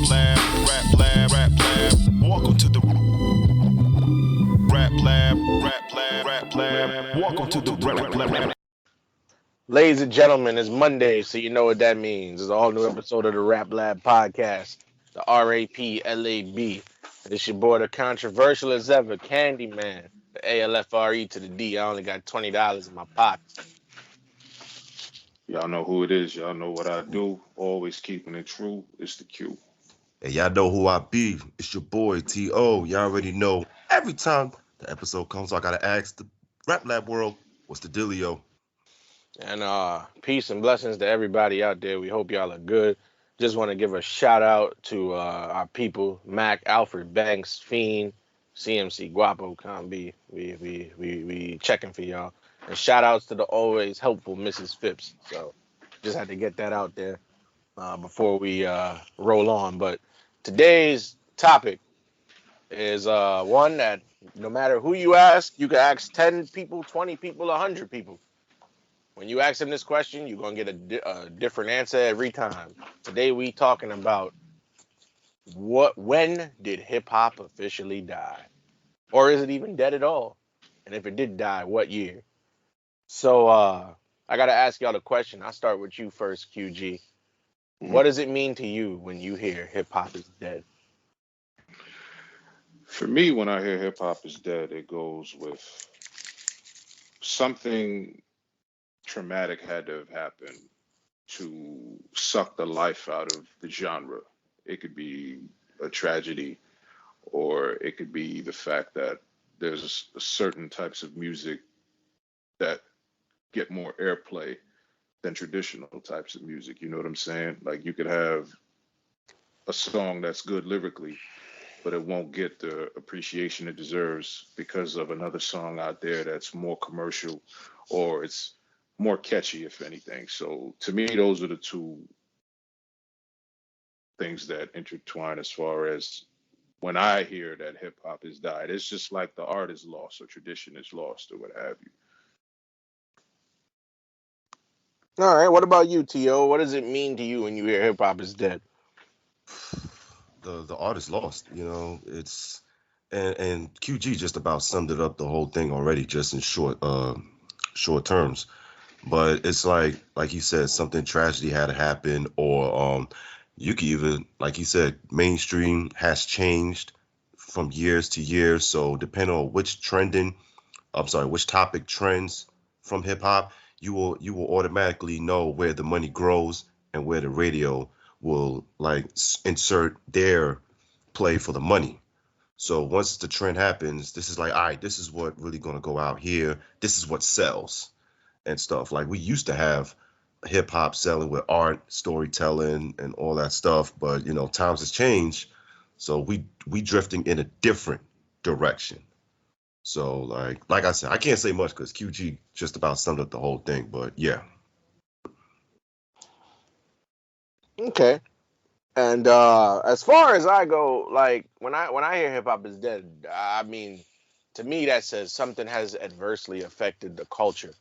Welcome to the rap lab. Welcome to the rap lab. Ladies and gentlemen, it's Monday, so you know what that means. It's a all new episode of the Rap Lab podcast, the RAPLAB. It's your boy, the controversial as ever, Candyman, the ALFRE to the D. I only got $20 in my pocket. Y'all know who it is. Y'all know what I do. Always keeping it true. It's the Q. Hey, y'all know who I be. It's your boy T.O. Y'all already know. Every time the episode comes, I gotta ask the Rap Lab world, what's the dealio? And peace and blessings to everybody out there. We hope y'all are good. Just want to give a shout out to our people, Mac, Alfred, Banks, Fiend, CMC, Guapo, Combi. We checking for y'all. And shout outs to the always helpful Mrs. Phipps. So just had to get that out there before we roll on. But today's topic is one that no matter who you ask, you can ask 10 people, 20 people, 100 people. When you ask them this question, you're gonna get a different answer every time. Today we talking about when did hip hop officially die, or is it even dead at all? And if it did die, what year? So I gotta ask y'all the question. I'll start with you first, QG. What does it mean to you when you hear hip hop is dead? For me, when I hear hip hop is dead, it goes with something traumatic had to have happened to suck the life out of the genre. It could be a tragedy, or it could be the fact that there's certain types of music that get more airplay than traditional types of music. You know what I'm saying? Like you could have a song that's good lyrically, but it won't get the appreciation it deserves because of another song out there that's more commercial or it's more catchy, if anything. So to me, those are the two things that intertwine as far as when I hear that hip hop has died. It's just like the art is lost or tradition is lost or what have you. All right. What about you, To? What does it mean to you when you hear hip hop is dead? The artist lost, it's and QG just about summed it up the whole thing already, just in short terms. But it's like you said, something tragedy had to happen, or you could even, like you said, mainstream has changed from years to years. So depending on which topic trends from hip hop, you will automatically know where the money grows and where the radio will insert their play for the money. So once the trend happens, this is like, all right, this is what really gonna go out here. This is what sells and stuff. Like we used to have hip hop selling with art, storytelling, and all that stuff, but times has changed, so we drifting in a different direction. So like I said, I can't say much because QG just about summed up the whole thing. But yeah. Okay. And as far as I go, like when I hear hip hop is dead, I mean, to me that says something has adversely affected the culture,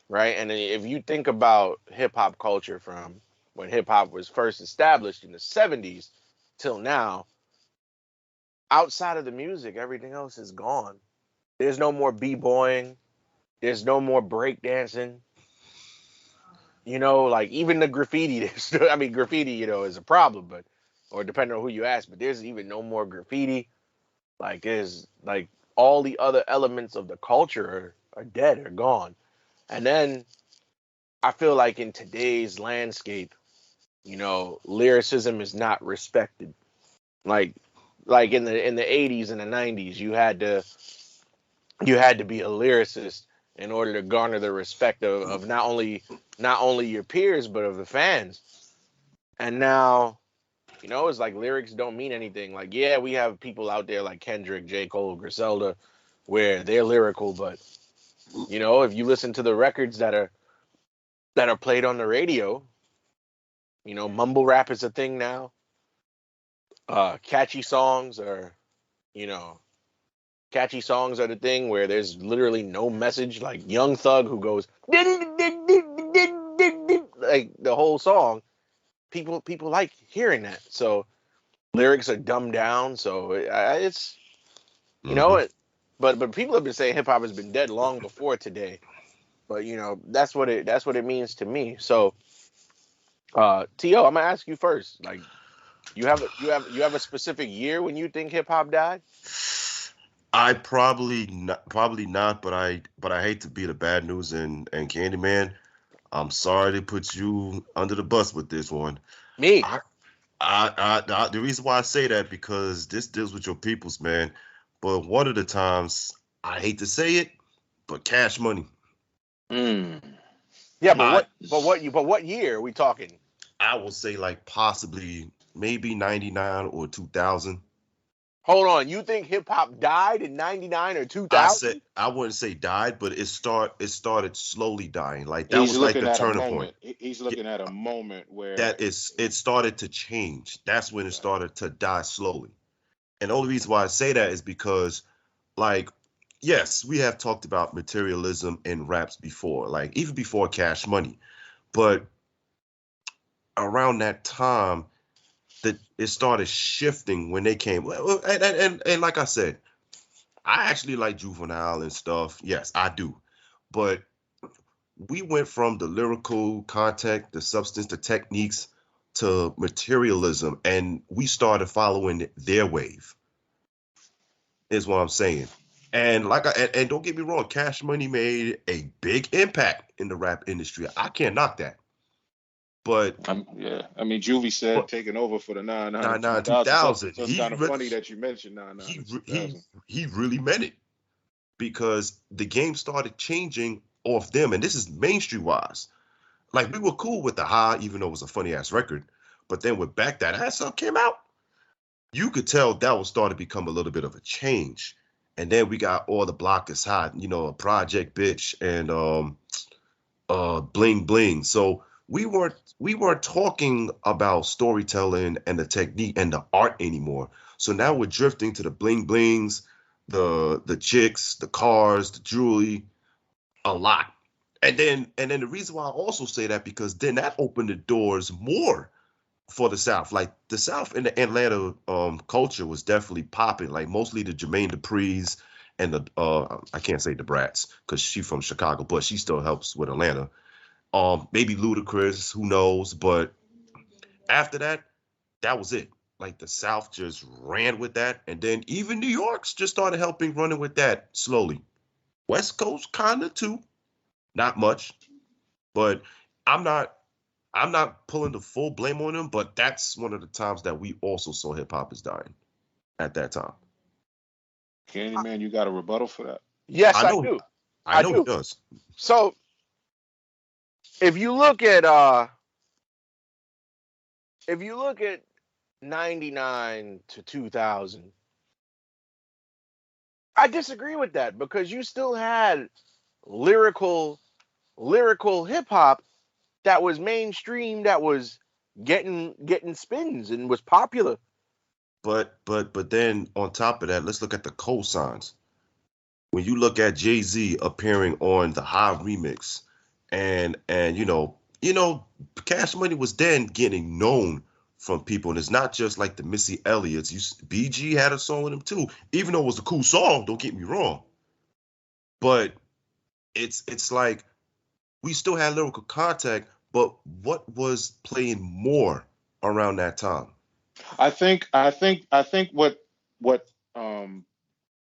right? And if you think about hip hop culture from when hip hop was first established in the '70s till now, outside of the music, everything else is gone. There's no more b-boying. There's no more breakdancing. Like even the graffiti. I mean, graffiti, is a problem, but or depending on who you ask, but there's even no more graffiti. Like there's like all the other elements of the culture are dead, are gone. And then I feel like in today's landscape, lyricism is not respected. Like like in the 80s and the 90s, you had to be a lyricist in order to garner the respect of not only your peers but of the fans. And now, it's like lyrics don't mean anything. Like, yeah, we have people out there like Kendrick, J. Cole, Griselda, where they're lyrical, but if you listen to the records that are played on the radio, mumble rap is a thing now. Catchy songs are, you know, catchy songs are the thing where there's literally no message. Like Young Thug who goes like the whole song. People like hearing that. So lyrics are dumbed down, so it's you know Hmm. it. But people have been saying hip hop has been dead long before today. But that's what it means to me. So, To, I'm gonna ask you first. Like, you have a specific year when you think hip hop died? I probably not, but I hate to be the bad news and Candyman. I'm sorry to put you under the bus with this one. Me. I, the reason why I say that because this deals with your peoples, man. But one of the times, I hate to say it, but Cash Money. Mm. Yeah, but I what year are we talking? I will say like possibly maybe 99 or 2000. Hold on, you think hip hop died in '99 or I said 2000? I wouldn't say died, but it started slowly dying. Like that He's was like looking the at a turning point. moment. He's Yeah, looking at a moment where that is it started to change. That's when it right. started to die slowly. And the only reason why I say that is because like yes, we have talked about materialism in raps before, like even before Cash Money. But around that time that it started shifting when they came and like I said, I actually like Juvenile and stuff. Yes, I do. But we went from the lyrical content, the substance, the techniques to materialism, and we started following their wave, is what I'm saying. And don't get me wrong, Cash Money made a big impact in the rap industry. I can't knock that. But Yeah. I mean, Juvie said but taking over for the 900 99 2000.2000, So it's kind of funny that you mentioned he 900 he 2000. he really meant it because the game started changing off them, and this is mainstream wise. Like we were cool with the high, even though it was a funny ass record. But then with Back That Ass Up came out, you could tell that was starting to become a little bit of a change. And then we got All the Block is Hot, Project Bitch and Bling Bling. So we weren't talking about storytelling and the technique and the art anymore. So now we're drifting to the bling blings, the chicks, the cars, the jewelry, a lot. And then the reason why I also say that because then that opened the doors more for the South. Like the South in the Atlanta culture was definitely popping. Like mostly the Jermaine Dupri's and the I can't say the Brats because she's from Chicago, but she still helps with Atlanta. Maybe Ludacris, who knows? But after that, that was it. Like the South just ran with that, and then even New York's just started helping running with that slowly. West Coast kind of too, not much, but I'm not I'm not pulling the full blame on them, but that's one of the times that we also saw hip hop is dying at that time. Candyman, you got a rebuttal for that? Yes, I I know do. I I know he do. does. So if you look at '99 to 2000, I disagree with that because you still had lyrical lyrical hip hop that was mainstream, that was getting spins and was popular. But then on top of that, let's look at the cosigns. When you look at Jay-Z appearing on the High remix and Cash Money was then getting known from people, and it's not just like the Missy Elliott's. BG had a song with him too, even though it was a cool song, don't get me wrong. But it's like we still had lyrical contact, but what was playing more around that time? I think what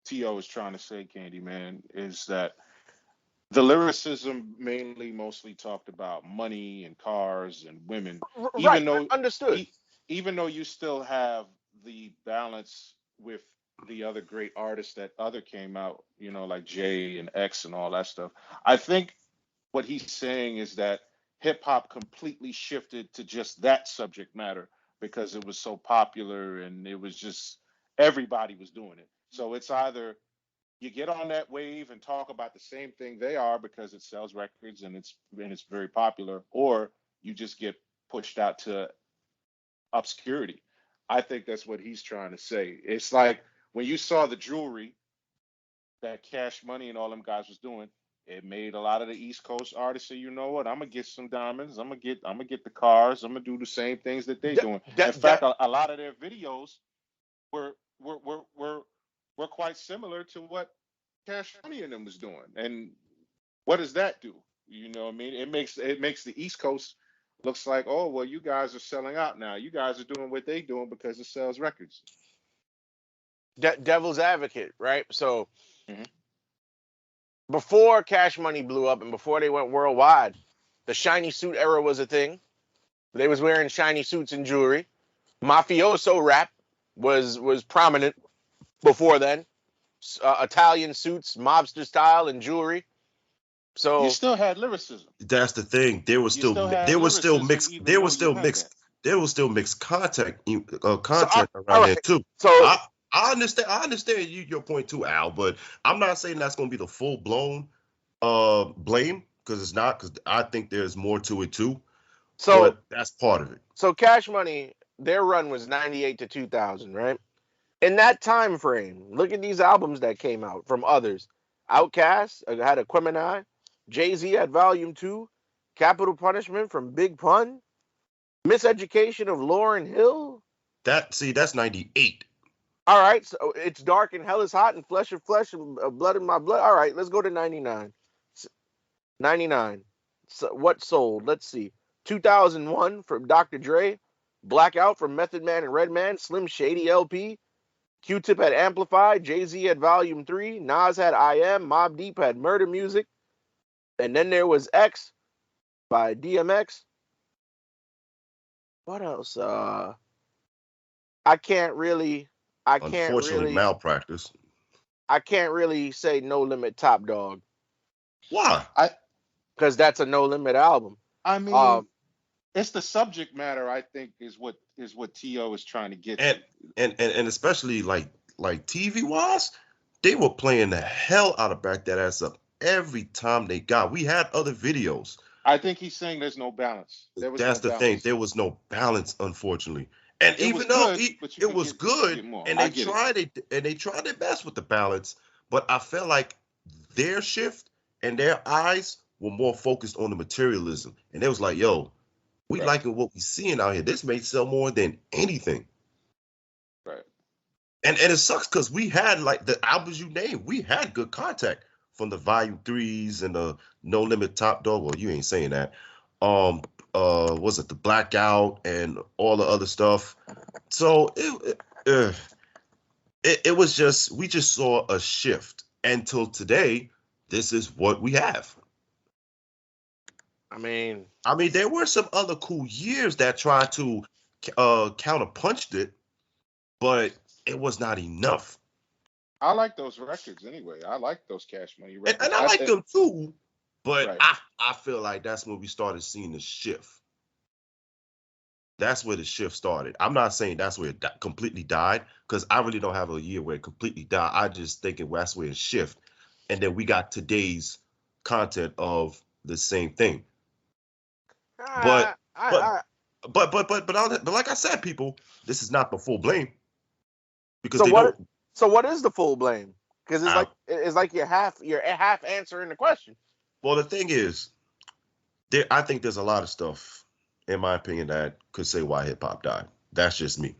To is trying to say, Candyman, is that the lyricism mainly mostly talked about money and cars and women, Right, even though understood. e- even though you still have the balance with the other great artists that other came out, like Jay and X and all that stuff. I think what he's saying is that hip hop completely shifted to just that subject matter because it was so popular and it was just everybody was doing it. So it's either you get on that wave and talk about the same thing they are because it sells records and it's very popular, or you just get pushed out to obscurity. I think that's what he's trying to say. It's like when you saw the jewelry that Cash Money and all them guys was doing, It made a lot of the East Coast artists say, you know what, I'm gonna get some diamonds, I'm gonna get the cars, I'm gonna do the same things that they De- doing. de- In de- fact, a lot of their videos were were were were were quite similar to what Cash Money and them was doing. And what does that do? You know what I mean? It makes the East Coast looks like, oh well, you guys are selling out now. You guys are doing what they doing because it sells records. Devil's advocate, right? So Hmm. before Cash Money blew up and before they went worldwide, the shiny suit era was a thing. They was wearing shiny suits and jewelry. Mafioso rap was prominent before then. Italian suits, mobster style, and jewelry. You So still had lyricism. That's the thing. There was You still still had there was still lyricism, mixed even there though was you still had mixed that. there was still mixed so content all around there right. too. So I understand your point too, Al, but I'm not saying that's gonna be the full blown blame, because it's not, because I think there's more to it too. so But that's part of it. so Cash Money, their run was 98 to 2000, right? In that time frame, look at these albums that came out from others. Outkast had Aquemini, Jay-Z had Volume 2, Capital Punishment from Big Pun, Miseducation of Lauryn Hill. That's 98. All right, so it's dark and hell is hot and flesh of flesh and blood in my blood. All right, let's go to 99. 99. So what sold? Let's see. 2001 from Dr. Dre, Blackout from Method Man and Redman, Slim Shady LP, Q-Tip had Amplified, Jay-Z had Volume 3, Nas had I Am, Mobb Deep had Murder Music, and then there was X by DMX. What else? I can't really I can't Unfortunately, really malpractice. I can't really say No Limit Top Dog Why? I because that's a No Limit album. I mean, Um it's the subject matter. I think is what To is trying to get And to. and especially like TV wise, they were playing the hell out of Back That Ass Up every time they got. We had other videos. I think he's saying there's no balance. There was no That's the thing. balance. There was no balance, unfortunately. And It was even though good, but you it could was get good, more. and I get it. they tried their best with the balance, but I felt like their shift and their eyes were more focused on the materialism. And they was like, yo, we Right, liking what we seeing out here. This may sell more than anything. right. And it sucks because we had, like, the albums you named, we had good contact from the Volume 3s and the No Limit Top Dog. Well, you ain't saying that. Um, was it the Blackout and all the other stuff? So it was just, we just saw a shift. Until today, this is what we have. I mean, I mean, there were some other cool years that tried to counterpunched it, but it was not enough. I like those records anyway. I like those Cash Money And records. I I like think them too, but right. I feel like that's when we started seeing the shift. That's where the shift started. I'm not saying that's where it completely died, because I really don't have a year where it completely died. I just think that's where it shift, and then we got today's content of the same thing. But I, I, but I but like I said, people, this is not the full blame, because so they what? don't. So what is the full blame? Because I, it's like you're half answering the question. well, the thing is, I think there's a lot of stuff, in my opinion, that could say why hip hop died. That's just me.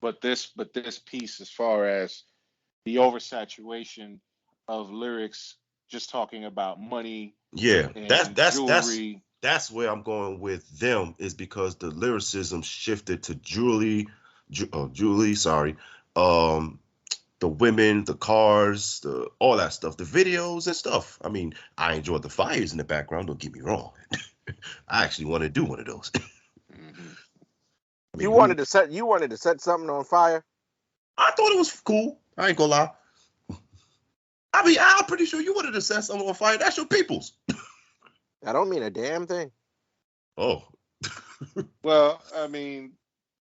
But this piece, as far as the oversaturation of lyrics, just talking about money Yeah, and jewelry. that's where I'm going with them, is because the lyricism shifted to Julie, sorry, um, the women, the cars, the all that stuff, the videos and stuff. I mean, I enjoyed the fires in the background. Don't get me wrong. I actually want to do one of those. Hmm. I mean, You who? wanted to set something on fire. I thought it was cool. I ain't gonna lie. I mean, I'm pretty sure you wanted to set someone on fire. That's your people's. I don't mean a damn thing. Oh, Well, I mean,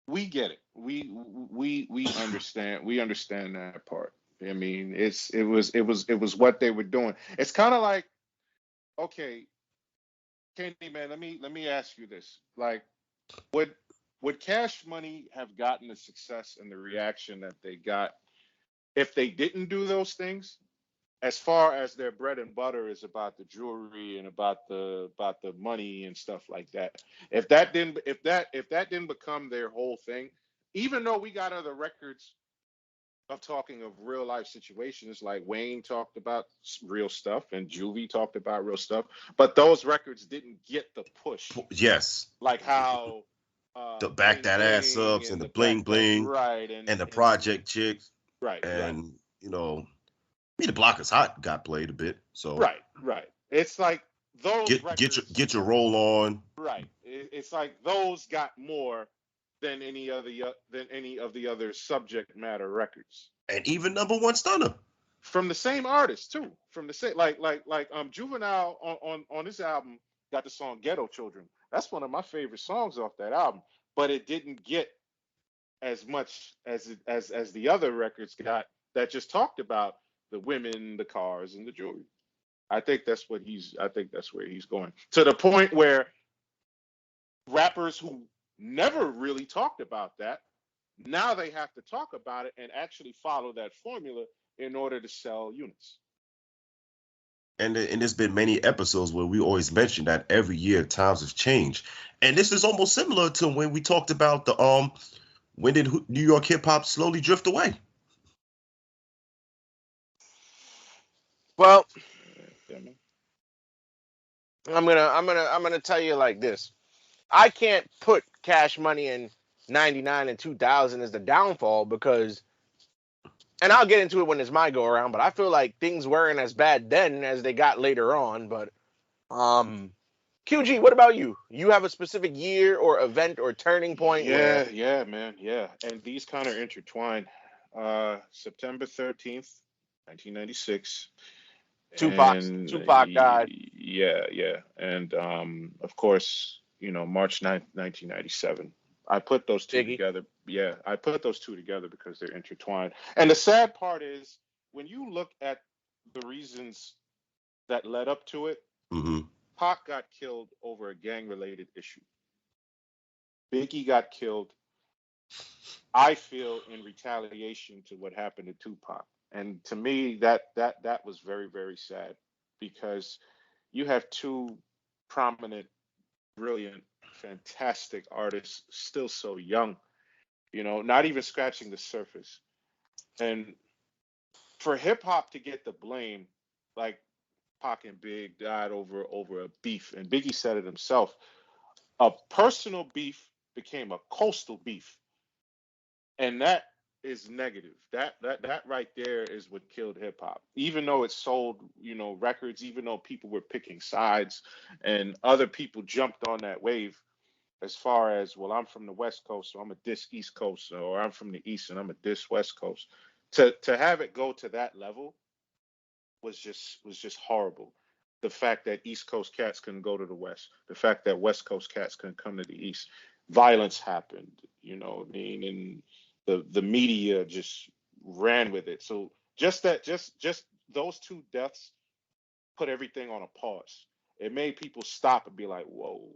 we get it. We understand. We understand that part. I mean, it was what they were doing. It's kind of like, okay, Kenny, man. Let me ask you this. Like, would would Cash Money have gotten the success and the reaction that they got if they didn't do those things? as far as their bread and butter is about the jewelry and about the money and stuff like that. If that didn't become their whole thing, even though we got other records of talking of real life situations, like Wayne talked about real stuff and Juvie talked about real stuff, but those records didn't get the push Yes. like how The back Bling that ass Bling ups and and the the bling back that bling right and the and project chicks right and the block is hot got played a bit. So right. It's like those records, get your roll on. right? It's like those got more than any of the other subject matter records And even number one stunner. from the same artist too. From the same Juvenile on this album got the song Ghetto Children. That's one of my favorite songs off that album, but it didn't get as much as the other records got that just talked about the women, the cars, and the jewelry. I think that's where he's going. To the point where rappers who never really talked about that, now they have to talk about it and actually follow that formula in order to sell units. And there's been many episodes where we always mention that every year times have changed. And this is almost similar to when we talked about the when did New York hip hop slowly drift away? Well, Yeah, man. I'm gonna tell you like this. I can't put Cash Money in 99 and 2000 as the downfall because, and I'll get into it when it's my go around, but I feel like things weren't as bad then as they got later on. But QG, what about you? You have a specific year or event or turning point where Yeah, man, yeah. And these kind of intertwine. September 13th, 1996. And Tupac died. yeah. And of course, March 9th, 1997. I put those two Biggie. together. Yeah, I put those two together because they're intertwined. And the sad part is when you look at the reasons that led up to it, Mm-hmm. Pac got killed over a gang-related issue. Biggie got killed, I feel, in retaliation to what happened to Tupac. And to me, that was very, very sad because you have two prominent, brilliant, fantastic artists still so young, not even scratching the surface. And for hip hop to get the blame, like Pac and Big died over a beef, and Biggie said it himself, a personal beef became a coastal beef, and that is negative. That right there is what killed hip hop. Even though it sold, records, even though people were picking sides, and other people jumped on that wave. As far as, well, I'm from the West Coast, so I'm a diss East Coast, or I'm from the East and I'm a diss West Coast. To have it go to that level was just horrible. The fact that East Coast cats couldn't go to the West, the fact that West Coast cats couldn't come to the East, violence happened. What I mean, and the media just ran with it. So just those two deaths put everything on a pause. It made people stop and be like, "Whoa,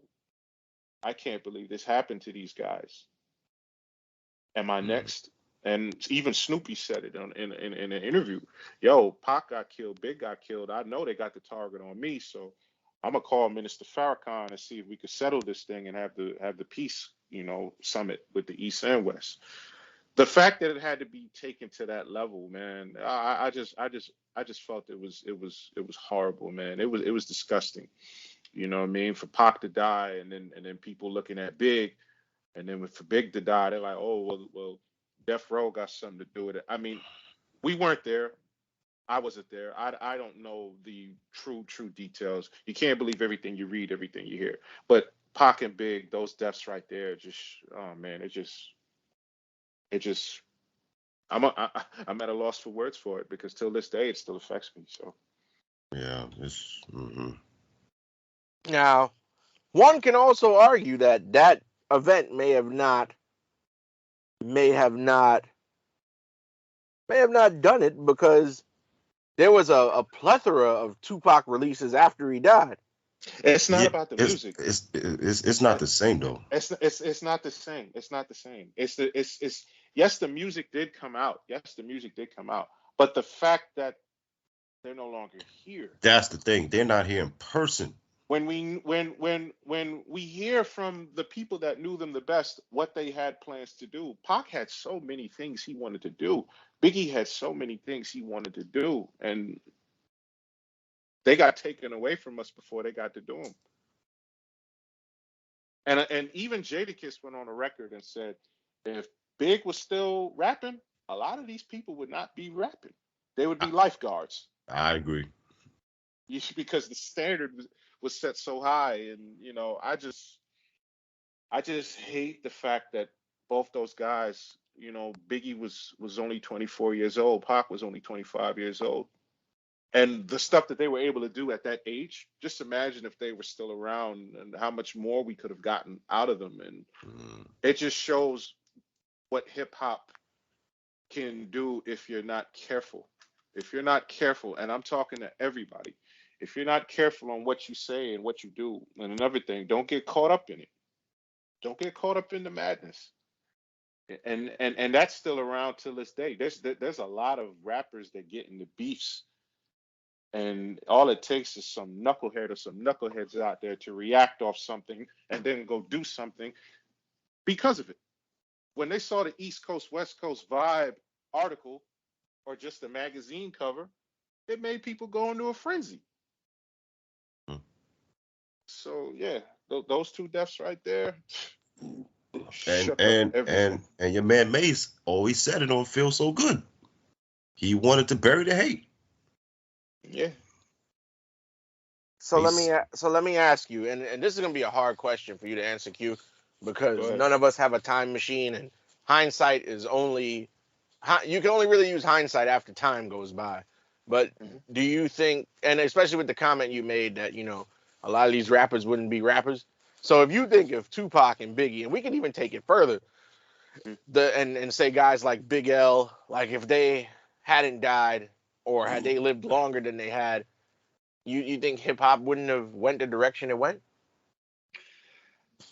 I can't believe this happened to these guys. Am I next?" And even Snoopy said it in an interview. Yo, Pac got killed, Big got killed. I know they got the target on me, so I'm gonna call Minister Farrakhan and see if we could settle this thing and have the peace, summit with the East and West. The fact that it had to be taken to that level, man, I just felt it was horrible, man. It was disgusting. You know what I mean? For Pac to die, and then people looking at Big, and then for Big to die, they're like, oh, well, Death Row got something to do with it. I mean, we weren't there. I wasn't there. I don't know the true details. You can't believe everything you read, everything you hear. But Pac and Big, those deaths right there, just, oh man, it just I'm at a loss for words for it because till this day it still affects me. So Yeah, it's Now, one can also argue that that event may have not done it because there was a plethora of Tupac releases after he died. it's not yeah, about the music. it's not the same though. It's not the same. It's not the same. It's yes, the music did come out. Yes, the music did come out. But the fact that They're no longer here. That's the thing. They're not here in person. When we hear from the people that knew them the best what they had plans to do, Pac had so many things he wanted to do. Biggie had so many things he wanted to do, and they got taken away from us before they got to do them. And even Jadakiss went on a record and said, if Big was still rapping, a lot of these people would not be rapping. They would be lifeguards. I agree. Because the standard was set so high, and I just hate the fact that both those guys, Biggie was only 24 years old, Pac was only 25 years old, and the stuff that they were able to do at that age. Just imagine if they were still around, and how much more we could have gotten out of them. And it just shows what hip hop can do if you're not careful. If you're not careful, and I'm talking to everybody, if you're not careful on what you say and what you do, and another thing, don't get caught up in it. Don't get caught up in the madness. And that's still around till this day. There's a lot of rappers that get into beefs, and all it takes is some knucklehead or some knuckleheads out there to react off something and then go do something because of it. When they saw the East Coast West Coast vibe article or just a magazine cover, it made people go into a frenzy. So yeah, those two deaths right there. And your man Mace always said it don't feel so good. He wanted to bury the hate. Yeah. So let me ask you, and this is gonna be a hard question for you to answer, Q, because none of us have a time machine, and hindsight is only you can only really use hindsight after time goes by. But do you think, and especially with the comment you made that a lot of these rappers wouldn't be rappers. So if you think of Tupac and Biggie, and we can even take it further, and say guys like Big L, like if they hadn't died or had they lived longer than they had, you think hip hop wouldn't have went the direction it went?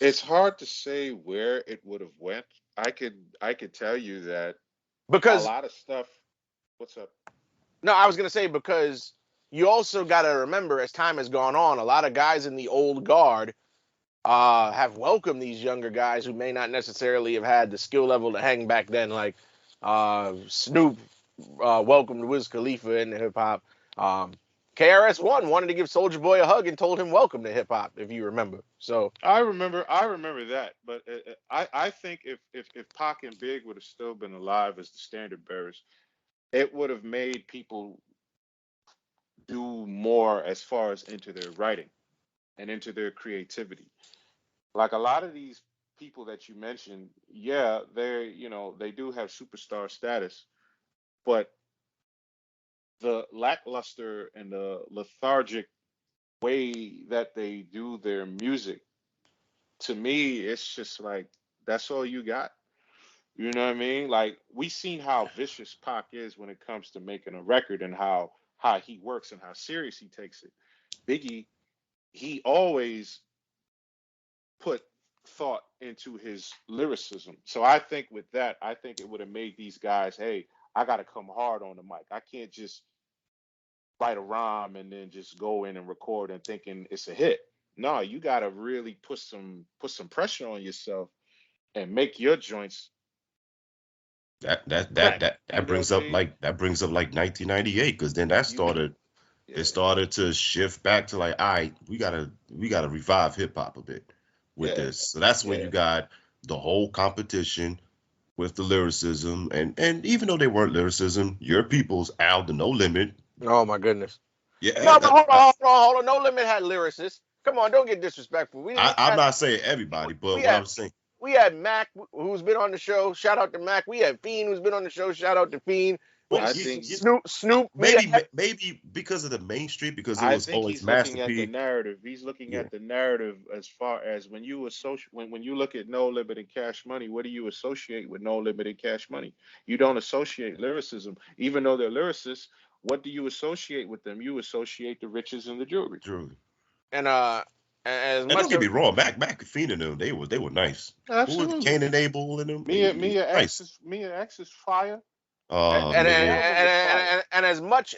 It's hard to say where it would have went. I could tell you that because a lot of stuff. What's up? No, I was gonna say because you also got to remember as time has gone on, a lot of guys in the old guard have welcomed these younger guys who may not necessarily have had the skill level to hang back then, like Snoop welcomed Wiz Khalifa into hip hop. KRS-One wanted to give Soulja Boy a hug and told him welcome to hip hop, if you remember. So I remember that, but I think if Pac and Big would have still been alive as the standard bearers, it would have made people do more as far as into their writing and into their creativity. Like a lot of these people that you mentioned, yeah, they do have superstar status, but the lackluster and the lethargic way that they do their music, to me, it's just like that's all you got. You know what I mean? Like we seen how vicious Pac is when it comes to making a record and how he works and how serious he takes it. Biggie, he always put thought into his lyricism. So I think with that, I think it would have made these guys, hey, I got to come hard on the mic. I can't just write a rhyme and then just go in and record and thinking it's a hit. No, you got to really put some pressure on yourself and make your joints. That brings up like 1998, because then that started. It started to shift back to like, all right, we gotta revive hip hop a bit with this. So that's when you got the whole competition with the lyricism, and even though they weren't lyricism, your people's Al the No Limit. Oh my goodness. Yeah. No, but hold on. No Limit had lyricists. Come on, don't get disrespectful. I'm not saying everybody, but what I'm saying. We had Mac, who's been on the show. Shout out to Mac. We had Fiend, who's been on the show. Shout out to Fiend. I think Snoop. Maybe because of the mainstream, because it was always Master P. P. He's looking at the narrative as far as when you when you look at No Limit and Cash Money, what do you associate with No Limit and Cash Money? You don't associate lyricism, even though they're lyricists. What do you associate with them? You associate the riches and the jewelry. And and don't get me wrong, Mac and Fiend and them, they were nice. Absolutely. Who was Cain and Abel and them? Mia X is fire. And Oh and, His man, album was fire. and as much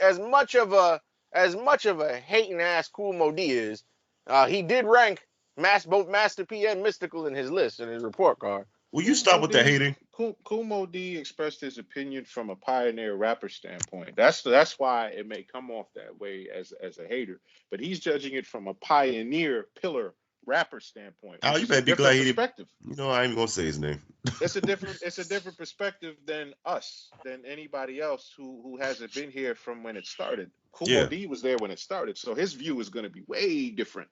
of a hating ass Cool Mo D is, he did rank both Master P and Mystical in his list in his report card. will you stop with the hating? Kumo D expressed his opinion from a pioneer rapper standpoint. That's why it may come off that way as a hater. But he's judging it from a pioneer pillar rapper standpoint, Oh, which you is a better be glad different he didn't. perspective. You know, I ain't even gonna say his name. It's a different perspective than us, than anybody else who hasn't been here from when it started. Kumo Yeah, D was there when it started, so his view is going to be way different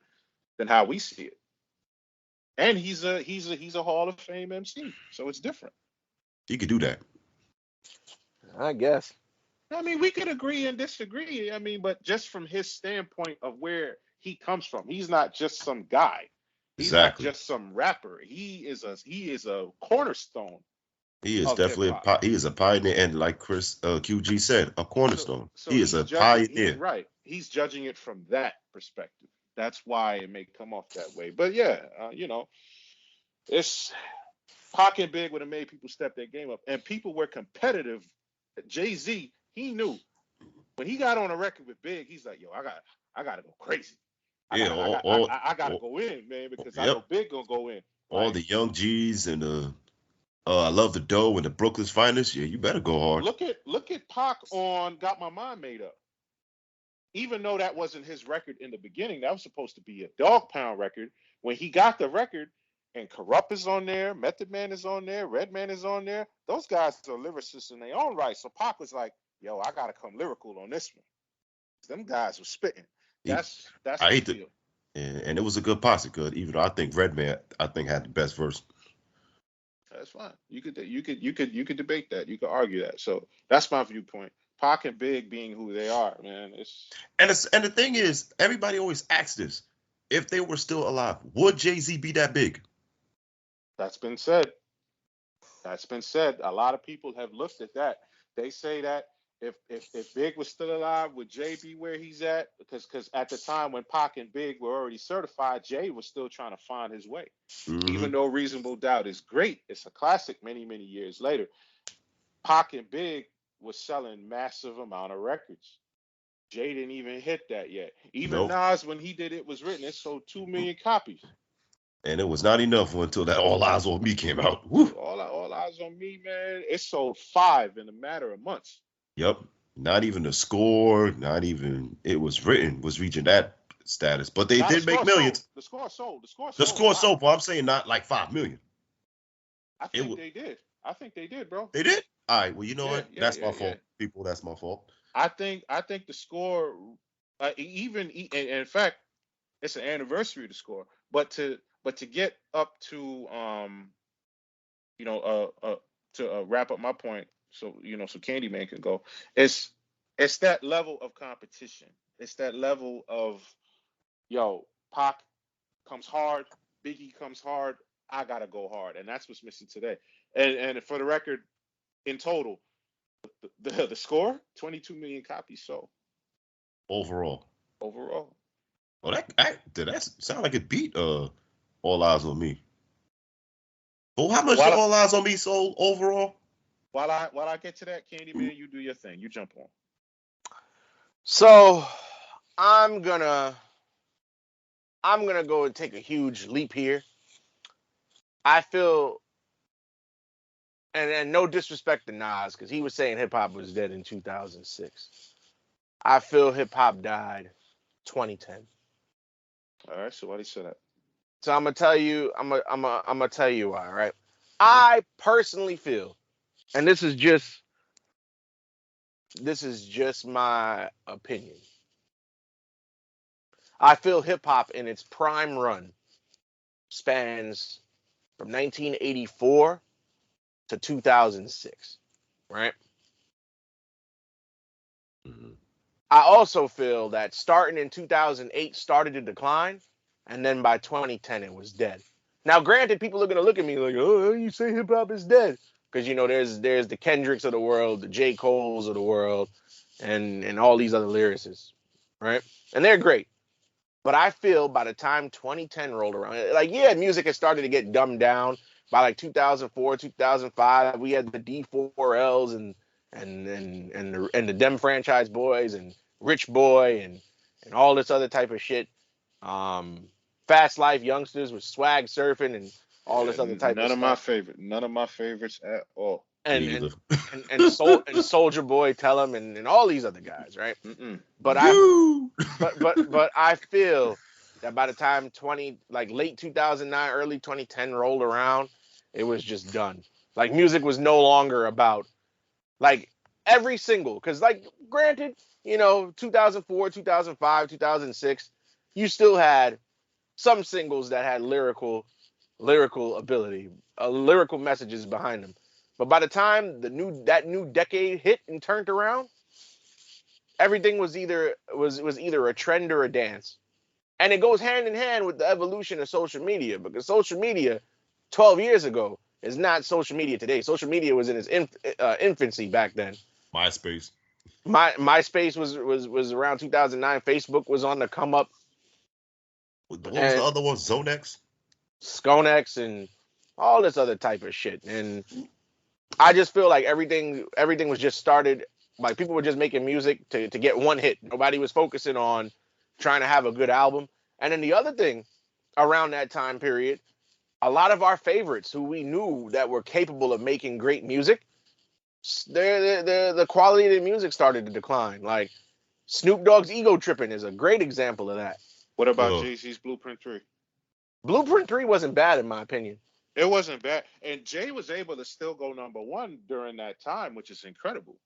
than how we see it. And he's a Hall of Fame MC, so it's different. he could do that. I guess. I mean, we could agree and disagree. I mean, but just from his standpoint of where he comes from, he's not just some guy. He's not Exactly. just some rapper. He is a cornerstone He is of hip definitely hop. he is a pioneer, and like Chris QG said, a So cornerstone. so He is he's a judging. He's pioneer. right. He's judging it from that perspective. That's why it may come off that way. But yeah, it's Pac and Big would have made people step their game up, and people were competitive. Jay Z, he knew when he got on a record with Big, he's like, yo, I gotta go crazy. I Yeah, gotta, I all, got, all, I gotta all go in, man, because I yep, know Big gonna go in. all Like, the young G's and I love the dough and the Brooklyn's finest. Yeah, you better go hard. look at Pac on Got My Mind Made Up. Even though that wasn't his record in the beginning, that was supposed to be a Dog Pound record. When he got the record, and Corrupt is on there, Method Man is on there, Redman is on there. Those guys are lyricists in their own right. So Pac was like, "Yo, I gotta come lyrical on this one." Them guys were spitting. He, That's I the hate to, feel. and it was a good posse. Good, even though I think Redman, I think had the best verse. That's fine. You could debate that. You could argue that. So that's my viewpoint. Pac and Big being who they are, man. And the thing is, everybody always asks this: if they were still alive, would Jay-Z be that big? That's been said. That's been said. A lot of people have looked at that. They say that if Big was still alive, would Jay be where he's at? Because at the time when Pac and Big were already certified, Jay was still trying to find his way. Hmm. Even though Reasonable Doubt is great, it's a classic many years later. Pac and Big was selling massive amount of records. Jay didn't even hit that yet. Even No, Nas, when he did It Was Written, it sold 2 million copies. and it was not enough until that All Eyes on Me came out. Woo. All eyes on me, man. It sold 5 in a matter of months. Yep. Not even the score, not even it was written was reaching that status. But they Now the did make score sold. millions. The score sold. The score The sold a score lot. so far, I'm saying not like 5 million. I It think was they did. I think they did, bro. they did? All right, well, you know Yeah, what? yeah, That's yeah, my yeah. fault. People, that's my fault. I think the score, and in fact, it's an anniversary of the score. But to get up to you know to wrap up my point, so Candyman can go. It's it's that level of competition. It's that level of yo, Pac comes hard, Biggie comes hard. I gotta go hard, and that's what's missing today. And for the record, in total, the score 22 million copies sold Overall. overall. Oh, did that sound like it beat All Eyes on Me. Well, how much did While All Eyes on Me sold overall? while I get to that, Candyman, you do your thing. You jump on. So I'm gonna I'm gonna go and take a huge leap here. I feel, and no disrespect to Nas, because he was saying hip hop was dead in 2006. I feel hip hop died 2010. All right. So why do you say that? So I'm gonna tell you, I'm gonna tell you why, right? Mhm. I personally feel, and this is just my opinion. I feel hip hop in its prime run spans from 1984 to 2006, right? Mhm. I also feel that starting in 2008 started to decline, and then by 2010 it was dead. Now, granted, people are gonna look at me like, "Oh, you say hip hop is dead," because there's the Kendricks of the world, the J. Cole's of the world, and all these other lyricists, right? And they're great. But I feel by the time 2010 rolled around, like, yeah, music has started to get dumbed down by like 2004, 2005. We had the D4Ls and the Dem franchise boys and Rich Boy and all this other type of shit. Um, Fast Life Youngsters with Swag Surfing and all Yeah, this other type of stuff. none of my favorites at all. Me And either. and and Soldier Boy Tell 'em and all these other guys, right? Mm-mm. But I You. but I feel that by the time late 2009, early 2010 rolled around, it was just done. Like music was no longer about like every single, because like granted, 2004, 2005, 2006, you still had some singles that had lyrical ability, lyrical messages behind them. But by the time that new decade hit and turned around, everything was either a trend or a dance. And it goes hand in hand with the evolution of social media, because social media 12 years ago is not social media today. Social media was in its infancy back then. MySpace. MySpace was around 2009. Facebook was on the come up, What was the and other one? Zonex? Skonex and all this other type of shit. And I just feel like everything was just started. Like people were just making music to get one hit. Nobody was focusing on trying to have a good album. And then the other thing around that time period, a lot of our favorites who we knew that were capable of making great music, the quality of the music started to decline. Like Snoop Dogg's Ego Tripping is a great example of that. What about Ugh. Jay-Z's Blueprint 3? Blueprint 3 wasn't bad in my opinion. It wasn't bad. And Jay was able to still go number one during that time, which is incredible.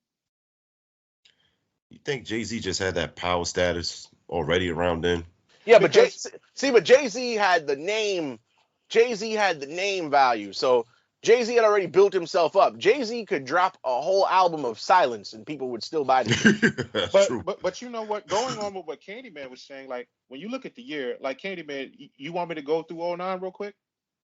You think Jay-Z just had that power status already around then? Yeah, Because but Jay-Z had the name. Jay-Z had the name value. So Jay-Z had already built himself up. Jay-Z could drop a whole album of silence and people would still buy the shit. That's but, true. but you know what? Going on with what Candyman was saying, like when you look at the year, like Candyman, you want me to go through '09 real quick?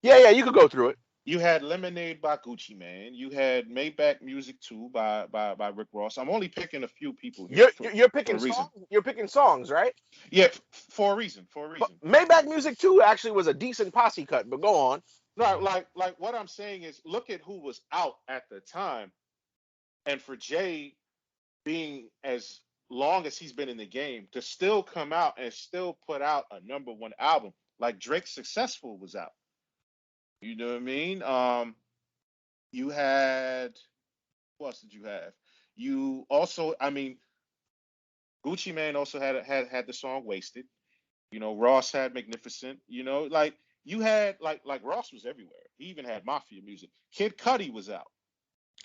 Yeah, you could go through it. You had Lemonade by Gucci Mane. You had Maybach Music 2 by Rick Ross. I'm only picking a few people here You're for a picking reason. songs. You're picking songs, right? Yeah, for a reason. For a But reason. Maybach Music 2 actually was a decent posse cut, but go on. Right, like what I'm saying is look at who was out at the time. And for Jay being as long as he's been in the game to still come out and still put out a number one album, like Drake's Successful was out. You know what I mean? You had Who else did you have? You also, I mean, Gucci Mane also had the song Wasted. You know, Ross had Magnificent. You know, like you had like Ross was everywhere. He even had Mafia music. Kid Cudi was out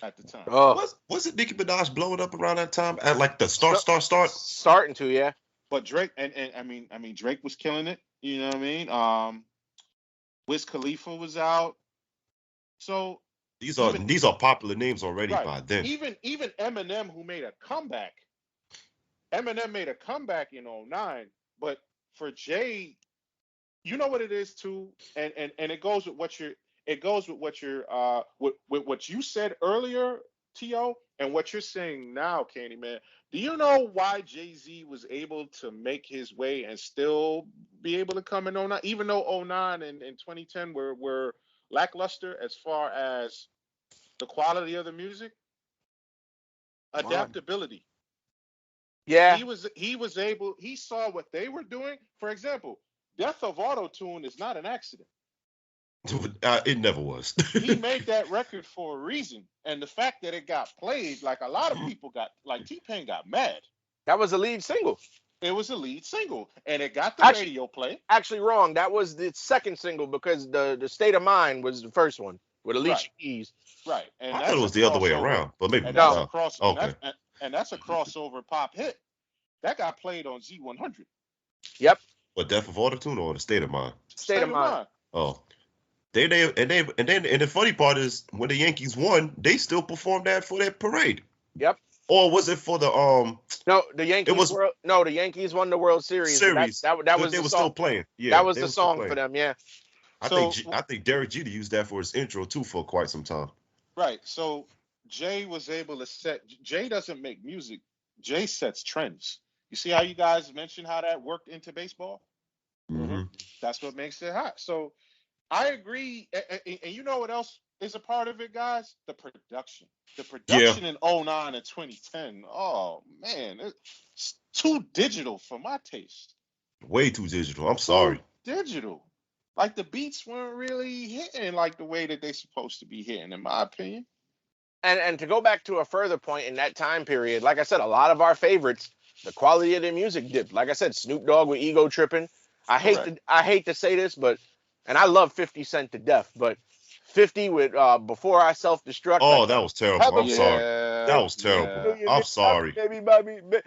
at the time. Oh, Was it Nicki Minaj blowing up around that time at like the so, start? starting to, yeah. But Drake and I mean Drake was killing it. You know what I mean? Wiz Khalifa was out. So even These are popular names already right, by then. even Eminem who made a comeback. Eminem made a comeback in '09, but for Jay, you know what it is too, and it goes with with what you said earlier, To, and what you're saying now, Candyman. Do you know why Jay-Z was able to make his way and still be able to come in '09, even though '09 and 2010 were lackluster as far as the quality of the music? Wow. Adaptability. Yeah, He saw what they were doing. For example, Death of Auto-Tune is not an accident. It never was. He made that record for a reason. And the fact that it got played, like a lot of people got, like T-Pain got mad. that was the lead single. It was a lead single and it got the Actually, radio play. actually wrong. That was the second single because the State of Mind was the first one with Alicia Right, Keys. right. And I thought that's it a was the other way crossover. around, but maybe And not. that's a cross Okay. and that's a crossover pop hit. That got played on Z100. Yep, What, Death of Autotune or the State of Mind? State of Mind. Oh, and the funny part is when the Yankees won, they still performed that for their parade. Yep. Or was it for the No, the Yankees. was- The Yankees won the World Series. series? That was they the were song. still playing. Yeah, That was they the were still song playing. for them. Yeah. I think Derek Jeter used that for his intro too for quite some time. Right. So Jay was able to Jay doesn't make music. Jay sets trends. You see how you guys mentioned how that worked into baseball? Mm-hmm. That's what makes it hot. So I agree. And you know what else? is a part of it, guys? The production. The Yeah, production in '09 and 2010. Oh man, it's too digital for my taste. way too digital. I'm Too sorry. digital. Like the beats weren't really hitting like the way that they supposed to be hitting, in my opinion. And to go back to a further point in that time period, like I said, a lot of our favorites, the quality of their music dipped. Like I said, Snoop Dogg with Ego Tripping. Correct. I hate to say this, but and I love 50 Cent to death, but 50 with Before I Self Destruct, Oh, like that was terrible. have a I'm sorry. Yeah, That was terrible. do yeah, you I'm mean, sorry. baby, baby, baby.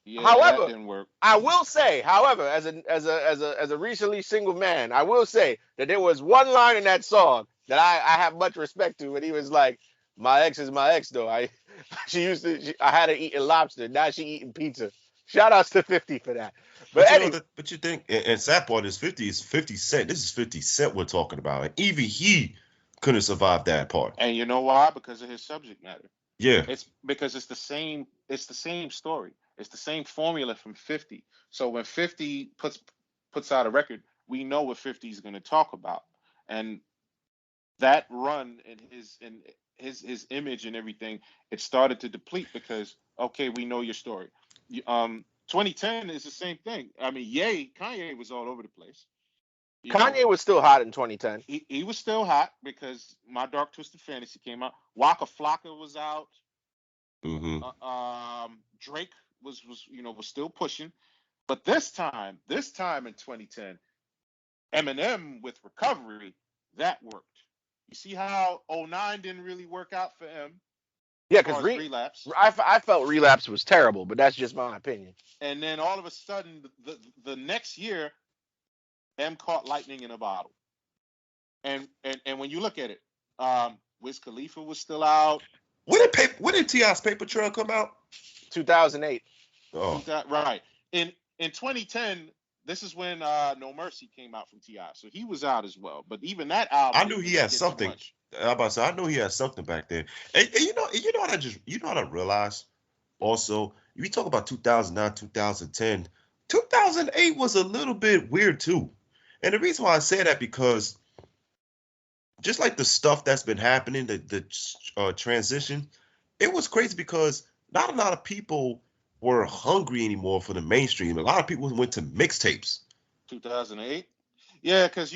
yeah. That However, didn't work. I will say, however, as a recently single man, I will say that there was one line in that song that I have much respect to, and he was like, "My ex is my ex, though. I had her eating lobster. Now she eating pizza." Shout outs to 50 for that. But But you know anyway, that. But you think, and sad part is 50 Cent. This is 50 Cent we're talking about, and even he couldn't survive that part. And you know why? Because of his subject matter. Yeah. It's because it's the same. It's the same story. It's the same formula from 50. So when 50 puts out a record, we know what 50 is going to talk about, and that run and his image and everything, it started to deplete because okay, we know your story. 2010 is the same thing. I mean, Kanye was all over the place. You know, Kanye was still hot in 2010. he was still hot because My Dark Twisted Fantasy came out. Waka Flocka was out. Hmm. Drake was still pushing, but this time in 2010, Eminem with Recovery, that worked. You see how '09 didn't really work out for him Yeah, as because far as relapse, I felt Relapse was terrible, but that's just my opinion. and then all of a sudden the next year, M caught lightning in a bottle, and when you look at it, Wiz Khalifa was still out. When did T.I.'s Paper Trail come out? 2008. Oh, Right. In 2010, this is when No Mercy came out from Ti, so he was out as well. But even that I album knew didn't he really had get too something. much. I about to say, I knew he had something back then. And you know what I realized also. We talk about 2009, 2010, 2008 was a little bit weird too. And the reason why I say that because just like the stuff that's been happening, the transition, it was crazy because not a lot of people were hungry anymore for the mainstream. A lot of people went to mixtapes. 2008. Yeah, because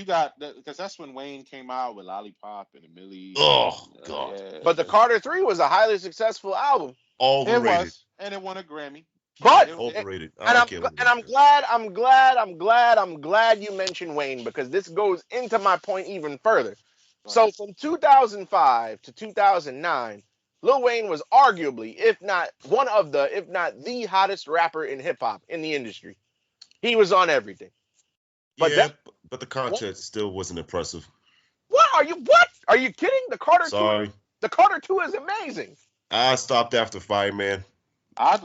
that's when Wayne came out with Lollipop and a Millie. Oh God, But the Yeah, Carter 3 was a highly successful album. it overrated, was, and it won a Grammy. But It overrated. I and don't care what I'm anybody says. glad, I'm glad you mentioned Wayne because this goes into my point even further. right. So from 2005 to 2009, Lil Wayne was arguably, if not the hottest rapper in hip hop in the industry. He was on everything. But Yeah, that but the what? content still wasn't impressive. What? Are you kidding? Sorry, The Carter 2 is amazing. I stopped after Fireman. I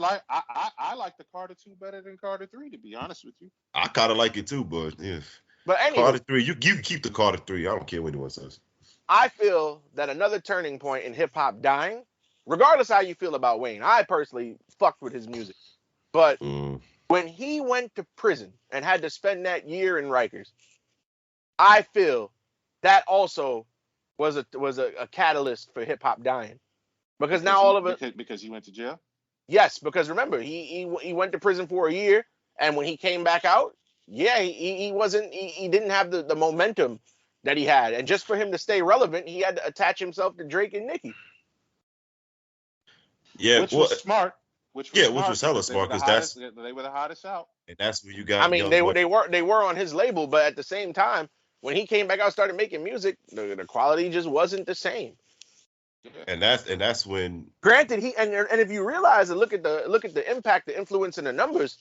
like the Carter 2 better than Carter 3, to be honest with you. I kind of like it too, but yeah. But Carter anywho, 3, you can keep the Carter 3. I don't care what anyone says. I feel that another turning point in hip hop dying, regardless how you feel about Wayne, I personally fucked with his music. But Mm. when he went to prison and had to spend that year in Rikers, I feel that also was a catalyst for hip hop dying. Because now all of it, Because he went to jail. yes, because remember, he went to prison for a year, and when he came back out, yeah, he didn't have the momentum that he had. And just for him to stay relevant, he had to attach himself to Drake and Nicki. Yeah, Which well, was smart. Which was yeah, which was smart hella because smart because that's they were the hottest out. and that's where you I got mean, young boy, they were on his label, but at the same time, when he came back out, started making music, the quality just wasn't the same. Yeah. and that's when Granted, and if you realize and look at the impact, the influence, and the numbers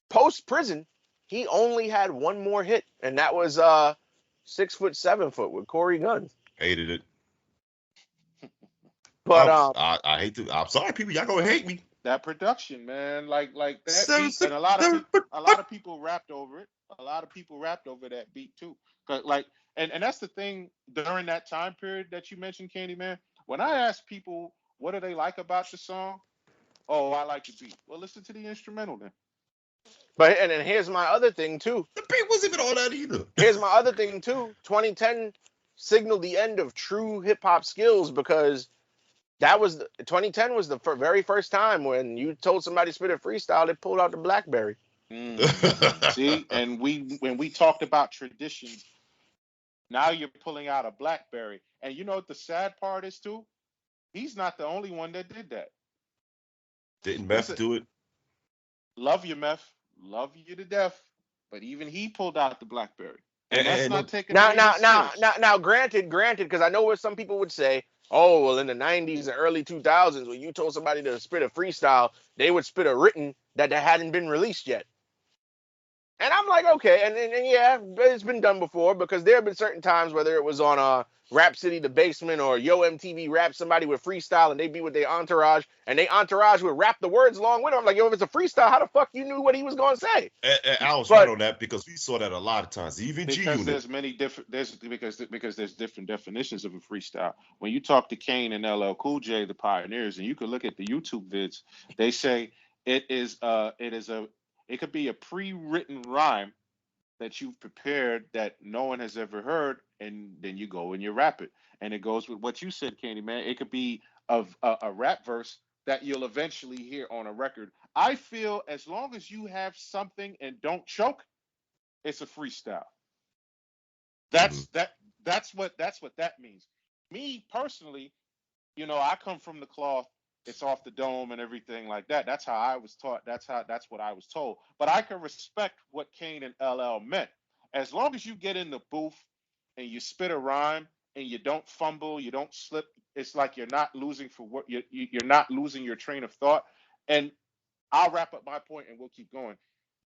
post prison, he only had one more hit, and that was 6 foot 7 foot with Corey Guns. hated it. But I hate to. I'm sorry, people. Y'all gonna hate me. That production, man, like that Seven, beat, and six, seven, a lot of people rapped over it. A lot of people rapped over that beat too. 'Cause, like, and that's the thing during that time period that you mentioned, Candyman. When I ask people what do they like about the song, oh, I like the beat. Well, listen to the instrumental then. and then here's my other thing too. The beat wasn't even all that either. Here's my other thing too. 2010 signaled the end of true hip hop skills because 2010 was the very first time when you told somebody to spit a freestyle, they pulled out the BlackBerry. See, and when we talked about traditions, now you're pulling out a BlackBerry, and you know what the sad part is too? He's not the only one that did that. Didn't Meth do it? Love you, Meth. Love you to death. But even he pulled out the BlackBerry. And that's not taking away his skills. Now, granted, because I know what some people would say, oh, well, in the 90s and early 2000s, when you told somebody to spit a freestyle, they would spit a written that hadn't been released yet. And I'm like, okay, and yeah, it's been done before because there have been certain times, whether it was on Rap City, The Basement, or Yo MTV Rap, somebody would freestyle and they'd be with their entourage, and they entourage would rap the words along with them. I'm like, yo, if it's a freestyle, how the fuck you knew what he was going to say? And I was right on that because we saw that a lot of times, even because there's many different because there's different definitions of a freestyle. When you talk to Kane and LL Cool J, the pioneers, and you can look at the YouTube vids, they say it could be a pre-written rhyme that you've prepared that no one has ever heard, and then you go and you rap it. And it goes with what you said, Candy Man. It could be a rap verse that you'll eventually hear on a record. I feel as long as you have something and don't choke, it's a freestyle. That's what that means. Me personally, I come from the cloth. It's off the dome and everything like that. That's how I was taught. That's what I was told. But I can respect what Kane and LL meant. As long as you get in the booth and you spit a rhyme and you don't fumble, you don't slip, it's like you're not losing you're not losing your train of thought. And I'll wrap up my point and we'll keep going.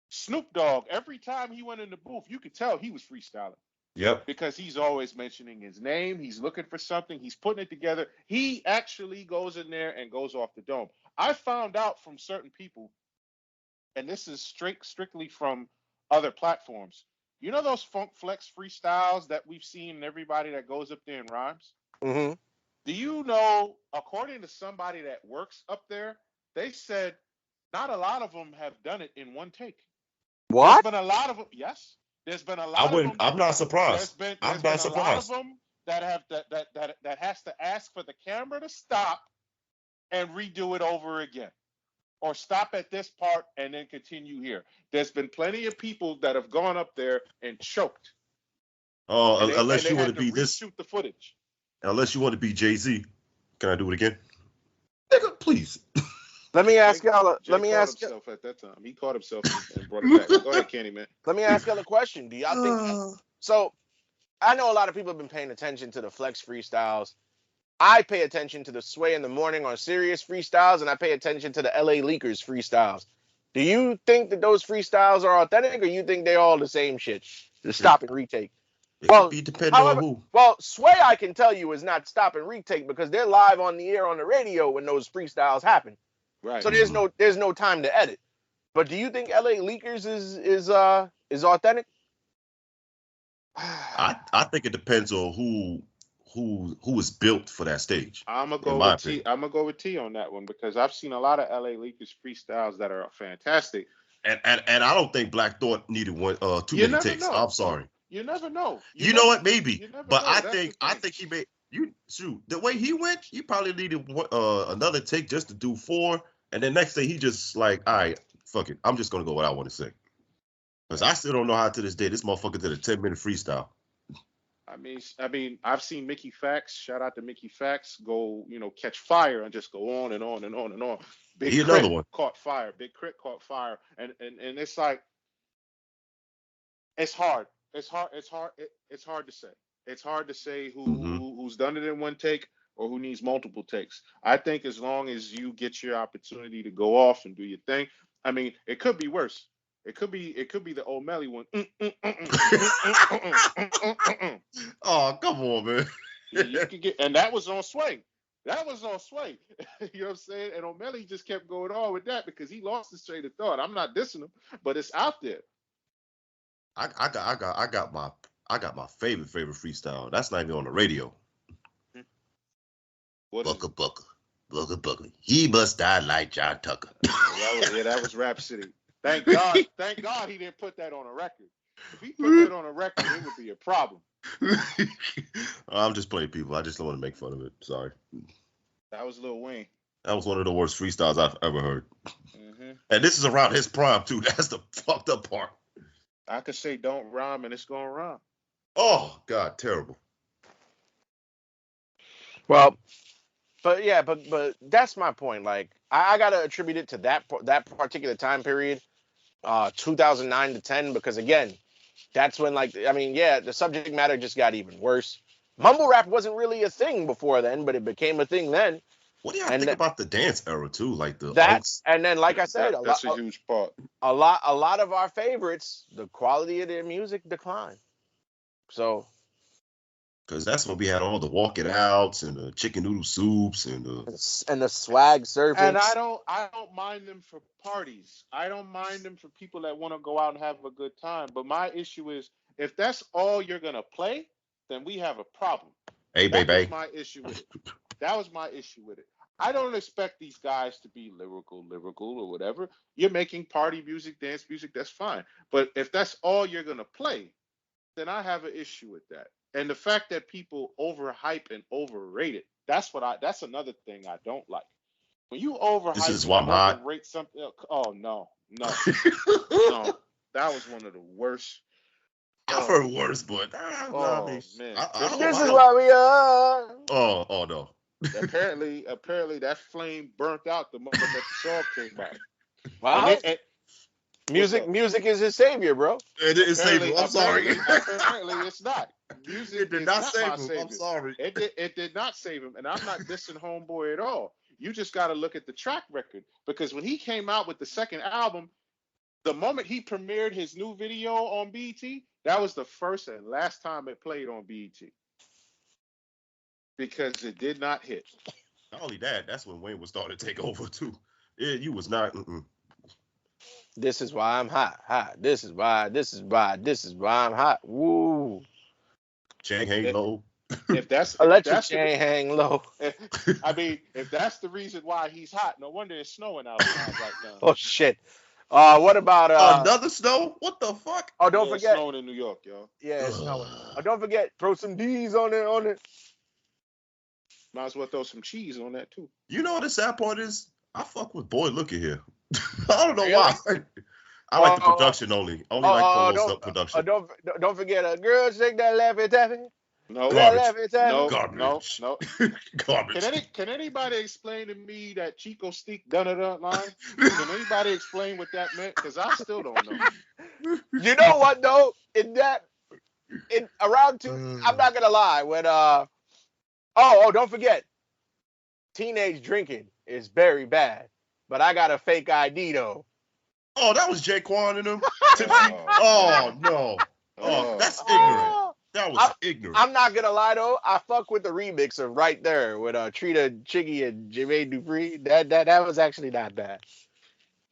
Snoop Dogg, every time he went in the booth, you could tell he was freestyling. Yep. Because he's always mentioning his name. He's looking for something. He's putting it together. He actually goes in there and goes off the dome. I found out from certain people, and this is strictly from other platforms. You know those Funk Flex freestyles that we've seen and everybody that goes up there and rhymes? Mm-hmm. Do you know, according to somebody that works up there, they said not a lot of them have done it in one take. What? There's been a lot of them. Yes. There's been a lot of them. I'm not surprised. There's been a lot of them that has to ask for the camera to stop and redo it over again, or stop at this part and then continue here. There's been plenty of people that have gone up there and choked. Oh, unless you want to be reshoot the footage. Unless you want to be Jay-Z, can I do it again? Nigga, please. Let me ask y'all. Let me ask himself at that time. He caught himself and brought it back. Go ahead, Kenny, man. Let me ask y'all a question. Do y'all think so? I know a lot of people have been paying attention to the Flex freestyles. I pay attention to the Sway in the Morning on Sirius freestyles, and I pay attention to the LA Leakers freestyles. Do you think that those freestyles are authentic, or you think they're all the same shit? The stop and retake. It could be depending on who. Well, Sway, I can tell you, is not stop and retake because they're live on the air on the radio when those freestyles happen. Right. So there's no time to edit. But do you think LA Leakers is authentic? I think it depends on who is built for that stage. I'm gonna go with T on that one because I've seen a lot of LA Leakers freestyles that are fantastic. And I don't think Black Thought needed too many takes. Know. I'm sorry. You never know. You know what? Maybe. But I think he made the way he went, you probably needed another take just to do 4. And then next day he just like, all right, fuck it. I'm just gonna go what I want to say. Because I still don't know how to this day this motherfucker did a 10-minute freestyle. I mean, I've seen Mickey Fax. Shout out to Mickey Fax. Go, catch fire and just go on and on and on and on. Big Crit another one caught fire. Big Crit caught fire, and it's like, it's hard. It's hard to say. It's hard to say who's done it in one take or who needs multiple takes. I think as long as you get your opportunity to go off and do your thing, I mean, it could be worse. It could be the O'Malley one. Oh, come on, man. You can get, and that was on Sway. You know what I'm saying? And O'Malley just kept going on with that because he lost his train of thought. I'm not dissing him, but it's out there. I got my favorite freestyle. That's not even on the radio. Booker. He must die like John Tucker. That was Rap City. Thank God he didn't put that on a record. If he put that on a record, it would be a problem. I'm just playing people. I just don't want to make fun of it. Sorry. That was Lil Wayne. That was one of the worst freestyles I've ever heard. Hmm. And this is around his prime too. That's the fucked up part. I could say don't rhyme and it's gonna rhyme. Oh God, terrible. Well, but yeah, but that's my point. Like, I gotta attribute it to that particular time period, 2009 to 10, because again, that's when, like, I mean, yeah, the subject matter just got even worse. Mumble rap wasn't really a thing before then, but it became a thing then. What do y'all And think about the dance era too? Like the that, Unks? and then, like I said, That's a huge part. a lot of our favorites, the quality of their music declined. So, Because that's when we had all the walk it outs and the chicken noodle soups and the and the swag And serpents. I don't mind them for parties. I don't mind them for people that want to go out and have a good time. But my issue is if that's all you're gonna play, then we have a problem. hey That was baby. my issue with it. That was my issue with it. I don't expect these guys to be lyrical or whatever. You're making party music, dance music, that's fine. But if that's all you're gonna play, then I have an issue with that. And the fact that people overhype and overrate it, that's another thing I don't like. When you This overhype is and why I'm hot. overrate something, oh no, no, that was one of the worst. I've Oh, heard worse, but nah, I mean, oh man, this This I is don't. why we are. Oh no. apparently that flame burnt out the moment that the song came out. And Wow. it, and what's Music, up? music is his savior, bro. It didn't save him. I'm sorry. Apparently, it's not. Music It did is not not save my him. I'm savior. sorry. It did not save him, and I'm not dissing Homeboy at all. You just got to look at the track record because when he came out with the second album, the moment he premiered his new video on BET, that was the first and last time it played on BET because it did not hit. Not only that, that's when Wayne was starting to take over too. Yeah, you was not. This is why I'm hot, hot. This is why. This is why. This is why I'm hot. Woo. Chang hang If, low. if Electric that's the chain hang low. I mean, if that's the reason why he's hot, no wonder it's snowing outside right now. Oh shit. What about Another snow? What the fuck? Oh, don't Yeah, it's forget. snowing in New York, yo. Yeah, it's snowing. Oh, Ugh. don't forget. Throw some D's on it. On it. Might as well throw some cheese on that too. You know what the sad part is? I fuck with Boy Looker here. I don't know Really? why. I like the production only. Only like close up production. Don't forget a girl shake that laffy taffy. No, That Garbage. laffy taffy. Garbage. no. Garbage. Can anybody explain to me that Chico Steak done it up line? Can anybody explain what that meant? Because I still don't know. You know what though? In around two, I'm not gonna lie. When don't forget, teenage drinking is very bad. But I got a fake ID though. Oh, that was Jaquan and them. Oh, No. Oh, that's ignorant. Oh, That was ignorant. I'm not gonna lie though. I fuck with the remix of Right There with Trita Chiggy and Jermaine Dupri. That was actually not bad.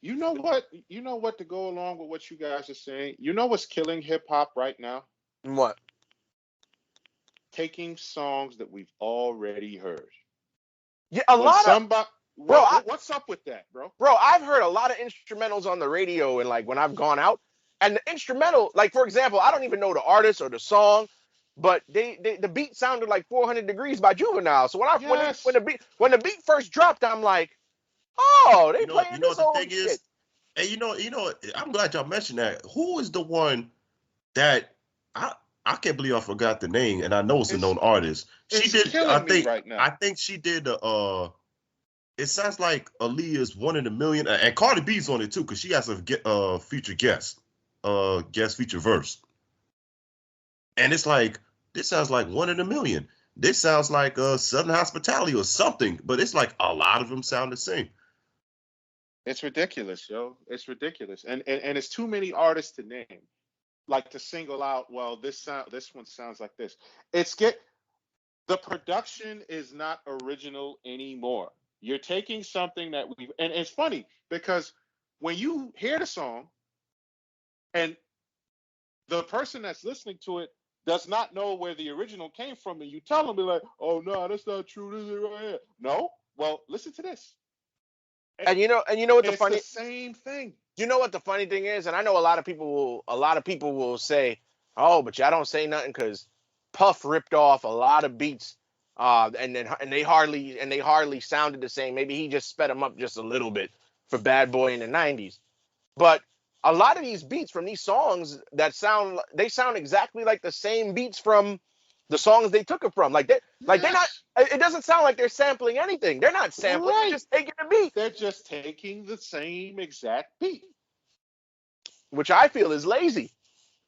you know what? You know what to go along with what you guys are saying. You know what's killing hip hop right now? What? Taking songs that we've already heard. Yeah, a When lot of somebody, bro. what's up with that, bro? Bro, I've heard a lot of instrumentals on the radio and like when I've gone out, and the instrumental, like for example, I don't even know the artist or the song, but the beat sounded like 400 Degrees by Juvenile. So Yes. when the beat first dropped, I'm like, oh, they You playing know this what the old thing shit. is? And I'm glad y'all mentioned that. Who is the one that I can't believe I forgot the name, and I know it's a known artist. She It's did. killing me right now. I think she did the. It sounds like Aaliyah's "One in a Million," and Cardi B's on it too, because she has a feature guest feature verse, and it's like this sounds like "One in a Million." This sounds like Southern Hospitality or something, but it's like a lot of them sound the same. It's ridiculous, yo. It's ridiculous, and it's too many artists to name, like to single out. Well, this one sounds like this. The production is not original anymore. You're taking something that and it's funny because when you hear the song and the person that's listening to it does not know where the original came from, and you tell them, be like, "Oh no, that's not true. This is right here." No, well, listen to this. And you know what the It's the funny same thing. you know what the funny thing is, and I know a lot of people will say, oh, but y'all don't say nothing because Puff ripped off a lot of beats, and they hardly sounded the same. Maybe he just sped them up just a little bit for Bad Boy in the '90s. But a lot of these beats from these songs they sound exactly like the same beats from the songs they took it from. They're not. Yes. It doesn't sound like they're sampling anything. They're not sampling. They're Right. just taking the beat, They're just taking the same exact beat. which I feel is lazy.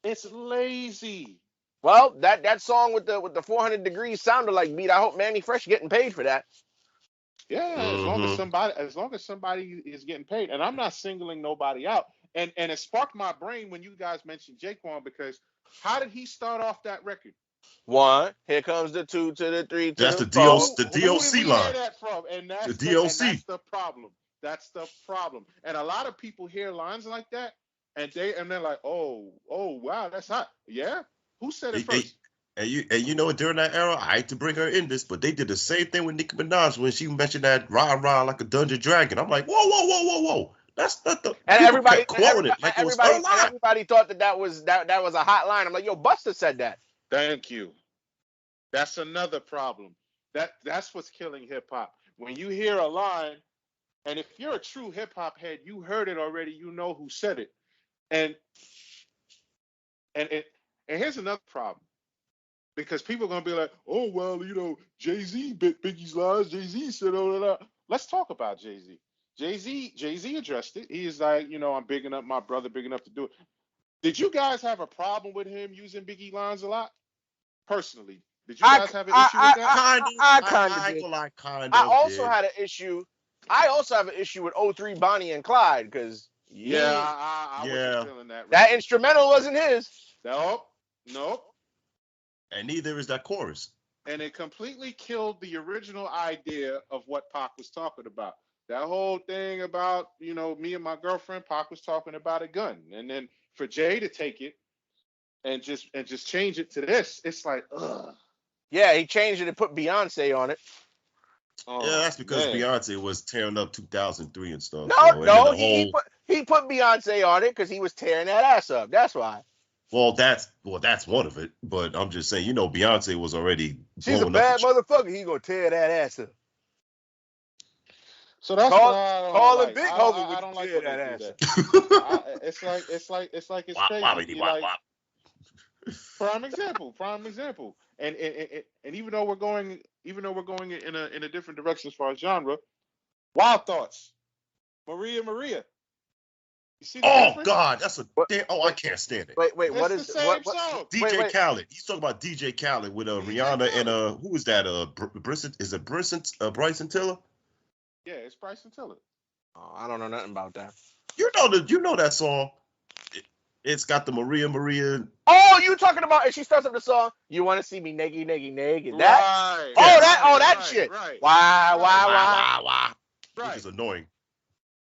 It's lazy. Well, that song with the 400 degrees sounded like beat. I hope Manny Fresh getting paid for that. Yeah, Mm-hmm. as long as somebody is getting paid, and I'm not singling nobody out. And it sparked my brain when you guys mentioned Jaquan, because how did he start off that record? One, here comes the two to the three to That's the the four. DOC, the Who did DOC we line. hear that from? And The that's DOC. the problem. That's the problem. And a lot of people hear lines like that, and they're like, oh wow, that's hot. Yeah, who said it first? And you know what, during that era, I hate to bring her in this, but they did the same thing with Nicki Minaj when she mentioned that rah like a dungeon dragon. I'm like, whoa. That's not the. And People everybody, kept quoting it like it was her line. everybody thought that was a hot line. I'm like, yo, Buster said that. Thank you. That's another problem. That's what's killing hip hop. When you hear a line, and if you're a true hip hop head, you heard it already. You know who said it. And and here's another problem. Because people are gonna be like, oh well, Jay-Z bit Biggie's lies. Jay-Z said, oh. Let's talk about Jay-Z. Jay-Z addressed it. He is like, I'm bigging up my brother, big enough to do it. Did you guys have a problem with him using Biggie lines a lot? Personally, did you guys have an issue with that? I kind of I ain't did. gonna lie, kind I of also did. had an issue. I also have an issue with '03 Bonnie and Clyde because Yeah, I wasn't feeling that. that instrumental wasn't his. Nope. And neither is that chorus. And it completely killed the original idea of what Pac was talking about. That whole thing about, me and my girlfriend, Pac was talking about a gun. And then for Jay to take it and just change it to this, it's like, ugh. Yeah, he changed it and put Beyonce on it. Oh, Yeah, that's because man. Beyonce was tearing up 2003 and stuff. No, he put Beyonce on it because he was tearing that ass up. That's why. Well, that's one of it. But I'm just saying, Beyonce was already. She's a bad motherfucker. He gonna tear that ass up. So that's Call what I don't call like. him Big Hogan. I don't like tear when that they do ass that. up. It's like it's Wop, crazy. woppity, wop, wop. Prime example. And even though we're going in a different direction as far as genre, Wild Thoughts, Maria. You see the difference? God, that's a damn. Oh, I can't stand it. Wait, It's what the is same what? song. DJ Khaled. He's talking about DJ Khaled with DJ Rihanna and Khaled. who is that? Bryson Tiller? Yeah, it's Bryson Tiller. Oh, I don't know nothing about that. You know that song. It's got the Maria. Oh, you talking about? And she starts up the song. You want to see me naked? That? Right. That shit. Right. Why? Which is annoying.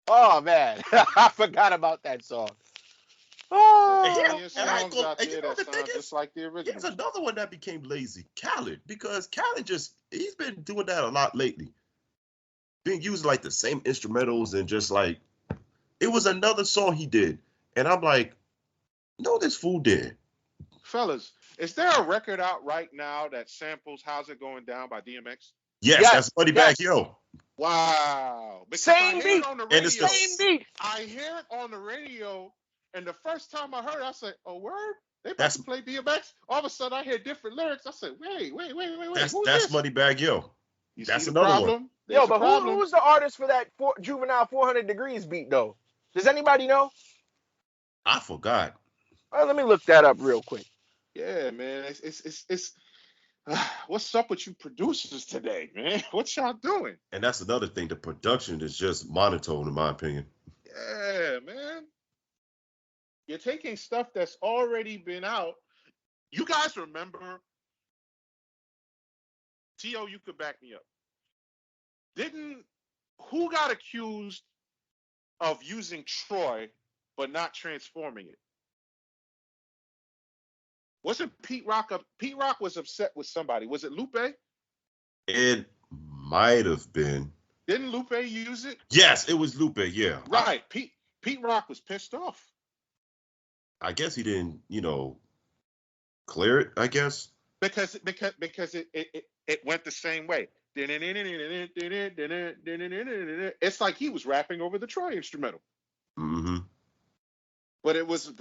Oh man, I forgot about that song. Oh, Songs out there that sound just like the original. Here's another one that became lazy. Khaled, because Khaled he's been doing that a lot lately. Being used like the same instrumentals and just like it was another song he did, and I'm like, no, this fool did. Fellas, is there a record out right now that samples "How's It Going Down" by DMX? Yes, that's Moneybagg Yo. Wow. Because same beat. on the And it's radio, the same beat. I hear it on the radio, and the first time I heard it, I said, "Oh, word! They about That's- to play DMX." All of a sudden, I hear different lyrics. I said, "Wait! That's Who's that's this?" Moneybagg Yo. You That's see the another problem? one. There's Yo, a but problem. who's the artist for that Juvenile 400 Degrees beat though? Does anybody know? I forgot. Let me look that up real quick. Yeah, man. It's what's up with you producers today, man? What y'all doing? And that's another thing. The production is just monotone, in my opinion. Yeah, man. You're taking stuff that's already been out. You guys remember? T.O., you could back me up. Who got accused of using Troy but not transforming it? Wasn't Pete Rock up? Pete Rock was upset with somebody. Was it Lupe? It might have been. Didn't Lupe use it? Yes, it was Lupe. Yeah. Right. Pete Rock was pissed off. I guess he didn't, clear it. I guess. because it went the same way. It's like he was rapping over the Troy instrumental. Mm-hmm. But it was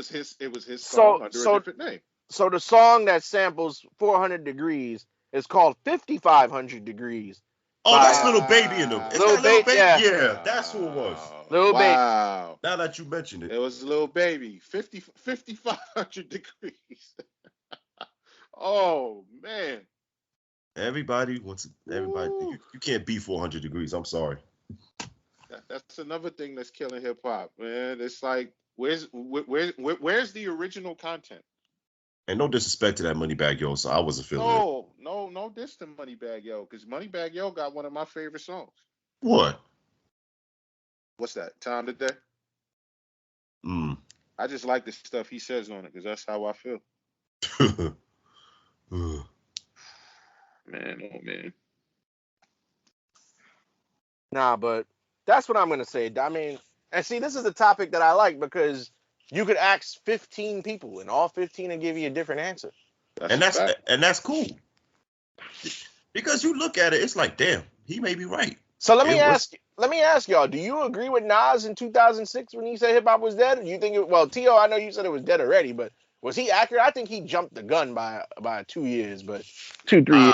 his song under a different name. So the song that samples 400 Degrees is called 5500 Degrees. Oh, that's Little Baby in them. Is Lil that Little Baby, Baby? yeah. Yeah, that's who it was. Lil Baby. Wow. Now that you mention It it. was Lil Baby. 5,500 degrees. Oh man. Everybody wants you can't be 400 degrees. I'm sorry. That's another thing that's killing hip hop, man. It's like where's the original content? And no disrespect to that Moneybagg Yo, so I wasn't feeling it. No diss to Moneybagg Yo, because Moneybagg Yo got one of my favorite songs. What? What's that? Time Today? I just like the stuff he says on it because that's how I feel. Man, oh man. Nah, but that's what I'm gonna say. I mean, and see, this is a topic that I like because you could ask 15 people and all 15 will give you a different answer. That's cool. Because you look at it, it's like, damn, he may be right. So let me ask y'all, do you agree with Nas in 2006 when he said hip hop was dead? Or do you think T.O., I know you said it was dead already, but was he accurate? I think he jumped the gun by 2 years, but 2-3 years.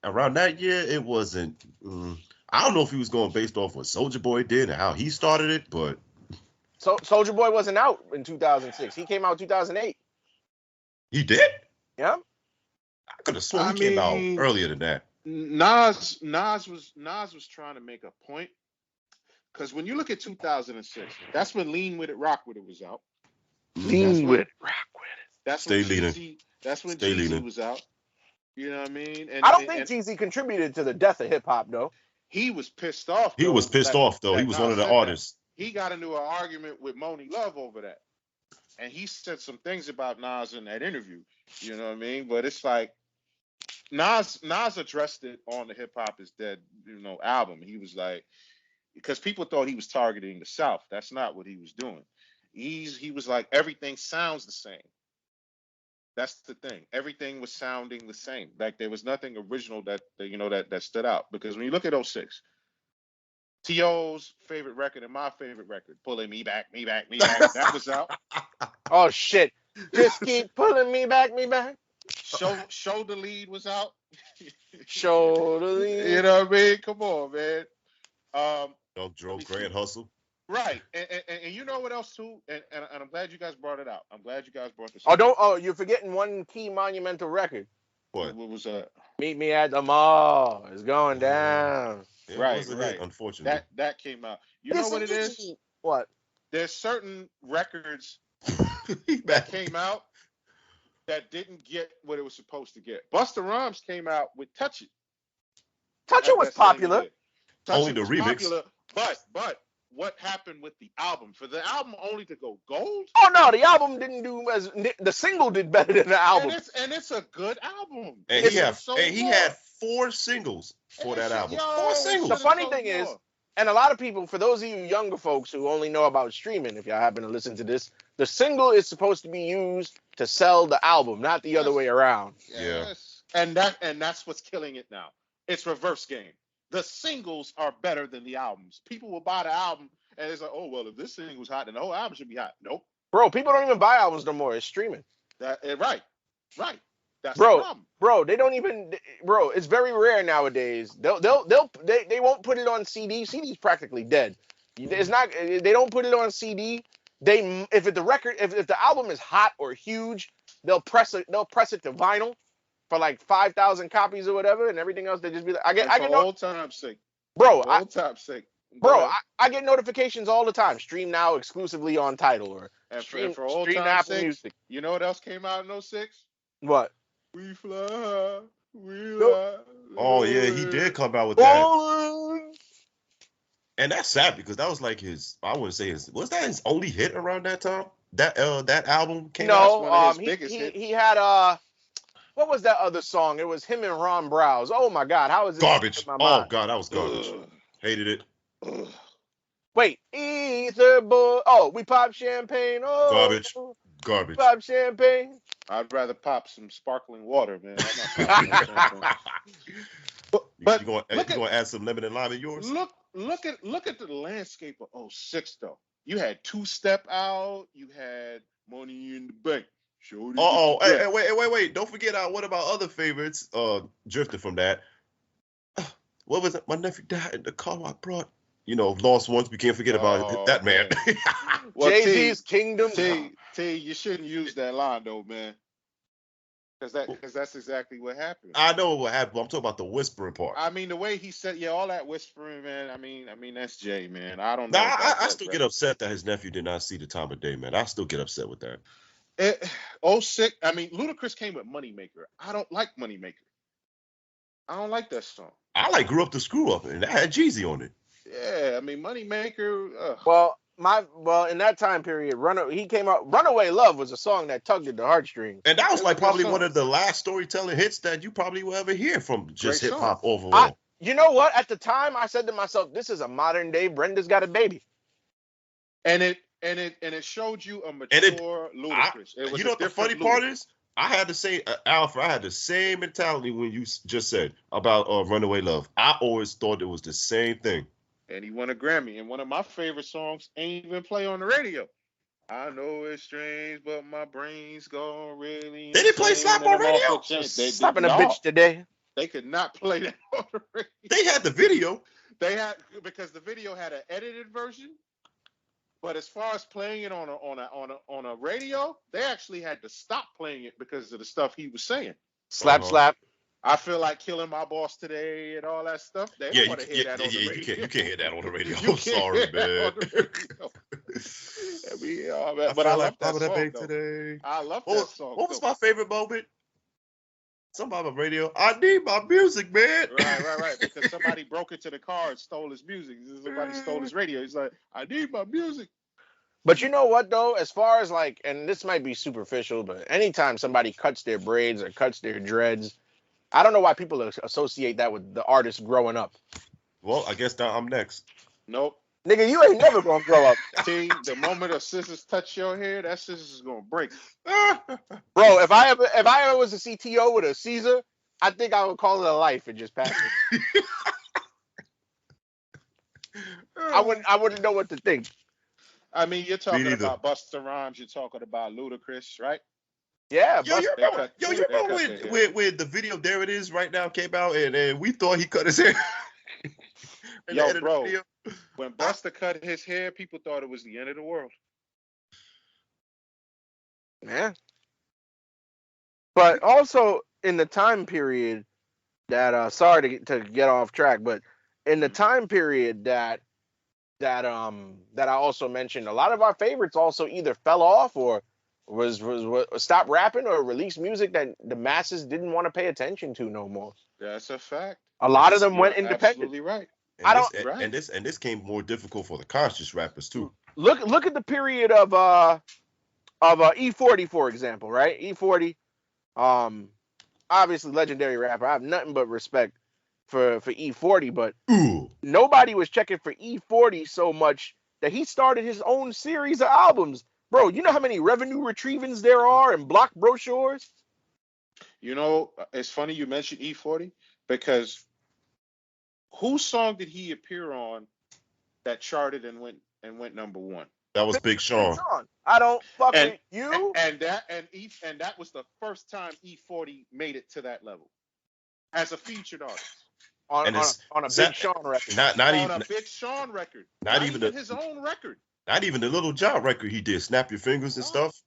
Around that year, it wasn't. I don't know if he was going based off what Soulja Boy did and how he started it, but So Soulja Boy wasn't out in 2006. He came out in 2008. He did? Yeah. I could have sworn he came out earlier than that. Nas was trying to make a point, because when you look at 2006, that's when Lean With It, Rock With It was out. Lean With It, Rock With It. That's when Jeezy was out. You know what I mean? And I don't think Jeezy contributed to the death of hip hop, though. He was pissed off. He was pissed off, though. He was one of the artists. He got into an argument with Moni Love over that, and he said some things about Nas in that interview. You know what I mean? But it's like Nas addressed it on the Hip Hop Is Dead, album. He was like, because people thought he was targeting the South. That's not what he was doing. He was like, everything sounds the same. That's the thing. Everything was sounding the same. Like there was nothing original that stood out. Because when you look at 06, T.O.'s favorite record and my favorite record, Pulling Me Back, Me Back, Me Back, that was out. Oh shit! Just keep pulling me back, me back. Shoulder Lead was out. Shoulder Lead. You know what I mean? Come on, man. Joe Grand Hustle. Right, and you know what else too? And I'm glad you guys brought it out. I'm glad you guys brought this up. You're forgetting one key monumental record. What was that? Meet Me at the Mall. It's going down. Right. Unfortunately. That came out. You know what it is? What? There's certain records that came out that didn't get what it was supposed to get. Busta Rhymes came out with Touch It. Touch It was popular. Only the remix. Popular, but what happened with the album? For the album only to go gold? Oh no, the album didn't do the single did better than the album. And it's a good album. And he had 4 singles for that album. 4 singles. The funny thing is, and a lot of people, for those of you younger folks who only know about streaming, if y'all happen to listen to this, the single is supposed to be used to sell the album, not the other way around. Yes. And that's what's killing it now. It's reverse game. The singles are better than the albums. People will buy the album and it's like, oh well, if this single's hot, then the whole album should be hot. Nope. Bro, people don't even buy albums no more. It's streaming. Right. That's bro, the problem. Bro, they don't even. Bro, it's very rare nowadays. They won't put it on CD. CD's practically dead. It's not. They don't put it on CD. If the album is hot or huge, they'll press it to vinyl for like 5,000 copies or whatever, and everything else they just be like, I get old time's sake. Bro, I get notifications all the time. Stream now exclusively on Tidal or stream Apple Music. You know what else came out in 06? What? We fly, we lie. Oh yeah, he did come out with that. And that's sad because that was like was that his only hit around that time? That album came out. No, he had what was that other song? It was him and Ron Browse. Oh my God, how is it? Garbage. Oh God, that was garbage. Hated it. Wait, Ether boy. Oh, we pop champagne. Oh, garbage. Garbage. Pop champagne. I'd rather pop some sparkling water, man. I'm not popping no champagne. But You gonna add some lemon and lime in yours? look at the landscape of '06 though. You had Two Step Out, you had Money in the Bank. Wait. Don't forget one of our other favorites, drifted from that. What was it? My nephew died in the car I brought. Lost Ones. We can't forget about that man. Well, Jay-Z's Kingdom. T, you shouldn't use that line though, man. Because that's exactly what happened. I know what happened. But I'm talking about the whispering part. I mean, the way he said, yeah, all that whispering, man. I mean, that's Jay, man. I don't know. I still get upset that his nephew did not see the time of day, man. I still get upset with that. 06. I mean, Ludacris came with Moneymaker. I don't like Moneymaker. I don't like that song. I like Grew Up to Screw Up, and that had Jeezy on it. Yeah, I mean, Moneymaker. Well, in that time period, he came out. Runaway Love was a song that tugged at the heartstrings. And that was like probably one of the last storytelling hits that you probably will ever hear from just hip hop overall. You know what? At the time, I said to myself, "This is a modern day Brenda's Got a Baby." And it showed you a mature Ludacris. You know what the funny part is? I had to say, Alfred, I had the same mentality when you just said about Runaway Love. I always thought it was the same thing. And he won a Grammy. And one of my favorite songs ain't even play on the radio. I know it's strange, but my brain's gone really. They didn't play Slap on radio? Slapping a bitch today. They could not play that on the radio. They had the video. Because the video had an edited version. But as far as playing it on a radio, they actually had to stop playing it because of the stuff he was saying. Slap. I feel like killing my boss today and all that stuff. They don't want to hear that on the radio. You can't hear that on the radio. I'm sorry, man. But I love that song today. I love that song. What was my favorite moment? Somebody on the radio. I need my music, man. Right. Because somebody broke into the car and stole his music. Somebody stole his radio. He's like, I need my music. But you know what, though? As far as like, and this might be superficial, but anytime somebody cuts their braids or cuts their dreads, I don't know why people associate that with the artist growing up. Well, I guess I'm next. Nope. Nigga, you ain't never gonna grow up. See, the moment a scissors touch your hair, that scissors is gonna break. Bro, if I ever was a CTO with a Caesar, I think I would call it a life and just pass it. I wouldn't know what to think. I mean, you're talking about Busta Rhymes, you're talking about Ludacris, right? Yeah. You remember when the video There It Is Right Now came out and we thought he cut his hair? Yo, bro, when Busta cut his hair, people thought it was the end of the world. Yeah. But also in the time period that sorry to get off track, but in the time period that I also mentioned, a lot of our favorites also either fell off or was stopped rapping or released music that the masses didn't want to pay attention to no more. That's a fact. A lot of them went independent. Absolutely right. And this came more difficult for the conscious rappers too. Look at the period of E40, for example, right? E40, obviously legendary rapper. I have nothing but respect for E40, but nobody was checking for E40 so much that he started his own series of albums. Bro, you know how many revenue retrievings there are in block brochures? You know, it's funny you mentioned E40 because whose song did he appear on that charted and went number one? That was Big Sean. I don't fucking you. And that was the first time E40 made it to that level as a featured artist on a Big Sean record. Not even a Big Sean record. Not even his own record. Not even the Little John record he did, Snap Your Fingers and stuff.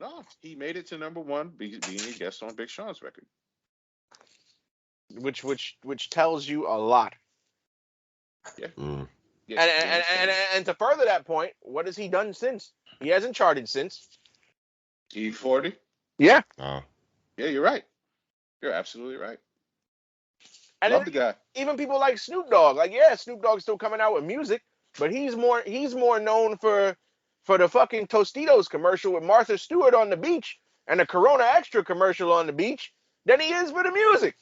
No, he made it to number one, being a guest on Big Sean's record. Which tells you a lot. Yeah. And to further that point, what has he done since? He hasn't charted since. E40? Yeah. Yeah, you're right. You're absolutely right. And love the guy. Even people like Snoop Dogg. Like, yeah, Snoop Dogg's still coming out with music, but he's more known for the fucking Tostitos commercial with Martha Stewart on the beach and the Corona Extra commercial on the beach than he is for the music.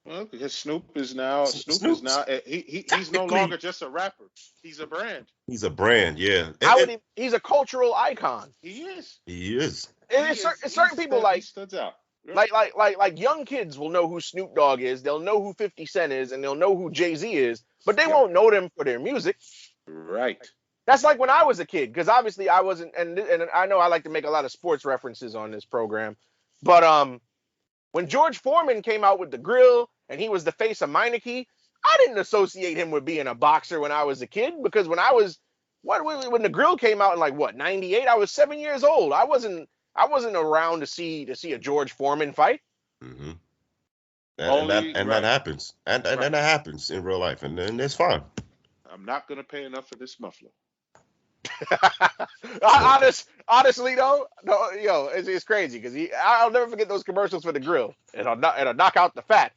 Well, because Snoop is now he's no longer just a rapper. He's a brand. He's a brand, yeah. He's a cultural icon. He is. He is. It's certain people He stands out. Yep. like young kids will know who Snoop Dogg is. They'll know who 50 Cent is, and they'll know who Jay-Z is, but they Yep. won't know them for their music. Right. That's like when I was a kid, because obviously I wasn't, and I know I like to make a lot of sports references on this program, but when George Foreman came out with the grill and he was the face of Meineke, I didn't associate him with being a boxer when I was a kid, because when I was when the grill came out in like what 98, I was 7 years old. I wasn't around to see a George Foreman fight. Mm-hmm. Only And right. that happens, and Right. that happens in real life, and it's fine. I'm not gonna pay enough for this muffler. Honestly though, no, yo, it's crazy because I'll never forget those commercials for the grill. It'll knock out the fat.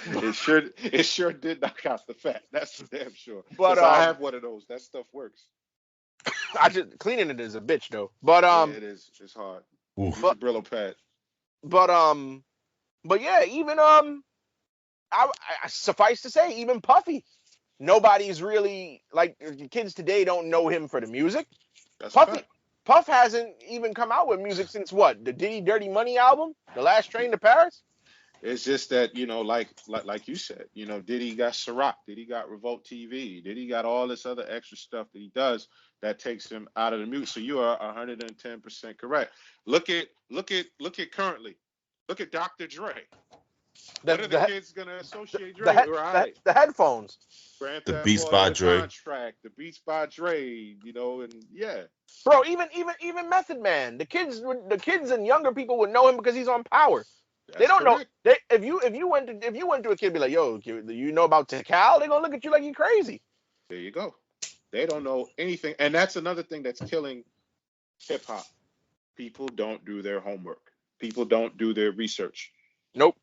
It sure did knock out the fat. That's for damn sure. But Because I have one of those. That stuff works. I just cleaning it is a bitch though. But Yeah, it is. It's hard. Oof. Use a Brillo pad. but yeah, even I suffice to say, even Puffy, nobody's really like kids today don't know him for the music. That's a fact. Puff hasn't even come out with music since what, the Diddy Dirty Money album, The Last Train to Paris. It's just that, like you said, Diddy got Ciroc, Diddy got Revolt TV, Diddy got all this other extra stuff that he does that takes him out of the music. So you are 110% correct. Look at currently. Look at Dr. Dre. What are the kids gonna associate Dre with? Right. The headphones. Grand The Theft Beats Auto, by the Dre. Contract, the Beats by Dre, and yeah. Bro, even Method Man. The kids and younger people would know him because he's on Power. That's They don't correct. know. If you went to a kid and be like, yo, you know about Tikal? They're gonna look at you like you're crazy. There you go. They don't know anything. And that's another thing that's killing hip hop. People don't do their homework. People don't do their research. Nope.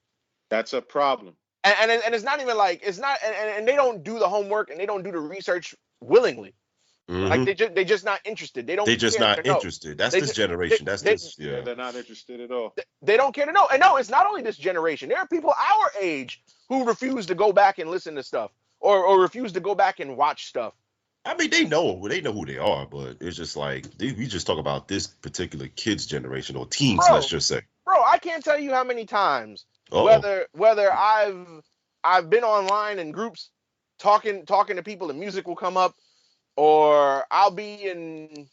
That's a problem. And it's not even like it's not and they don't do the homework and they don't do the research willingly. Mm-hmm. Like they just not interested. They just care not to know. interested. That's this generation. Yeah, they're not interested at all. They don't care to know. And no, it's not only this generation. There are people our age who refuse to go back and listen to stuff or refuse to go back and watch stuff. I mean, they know who they are, but it's just like we just talk about this particular kids generation or teens, let's just say. Bro, I can't tell you how many times Uh-oh. whether I've been online in groups talking to people and music will come up, or I'll be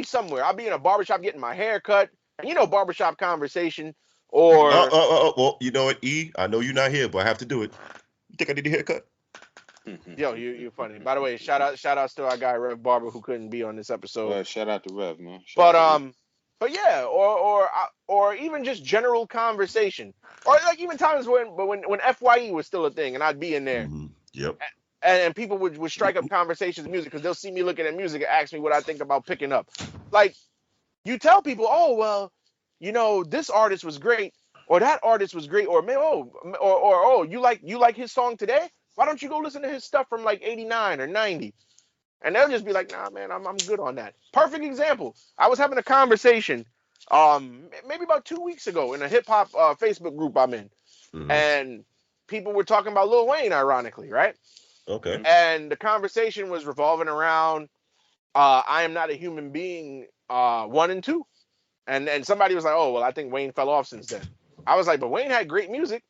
somewhere. I'll be in a barbershop getting my hair cut, and barbershop conversation, or Well, you know what, E? I know you're not here, but I have to do it. You think I need a haircut? yo, you're funny. By the way, shout out to our guy Rev Barber who couldn't be on this episode. Shout out to Rev, man. But yeah, or even just general conversation, or like even times when FYE was still a thing, and I'd be in there. Mm-hmm. Yep. And people would strike up conversations of music because they'll see me looking at music and ask me what I think about picking up. Like, you tell people, oh, well, this artist was great, or that artist was great, or you like his song today? Why don't you go listen to his stuff from like 89 or 90? And they'll just be like, nah, man, I'm good on that. Perfect example. I was having a conversation maybe about 2 weeks ago in a hip hop Facebook group I'm in. Mm-hmm. And people were talking about Lil Wayne, ironically, right? Okay. And the conversation was revolving around I Am Not a Human Being 1 and 2. And somebody was like, oh, well, I think Wayne fell off since then. I was like, but Wayne had great music.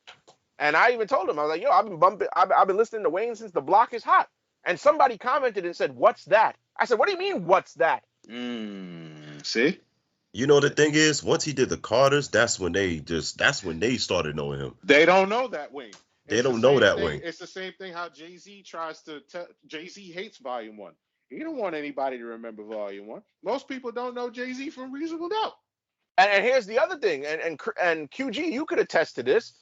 And I even told him, I was like, yo, I've been listening to Wayne since The Block is Hot. And somebody commented and said, what's that? I said, what do you mean, what's that? See? You know, the thing is, once he did the Carters, that's when they started knowing him. They don't know that Wayne. They don't know that Wayne. It's the same thing how Jay-Z tries to tell. Jay-Z hates Volume 1. He don't want anybody to remember Volume 1. Most people don't know Jay-Z from Reasonable Doubt. And here's the other thing, and QG, you could attest to this.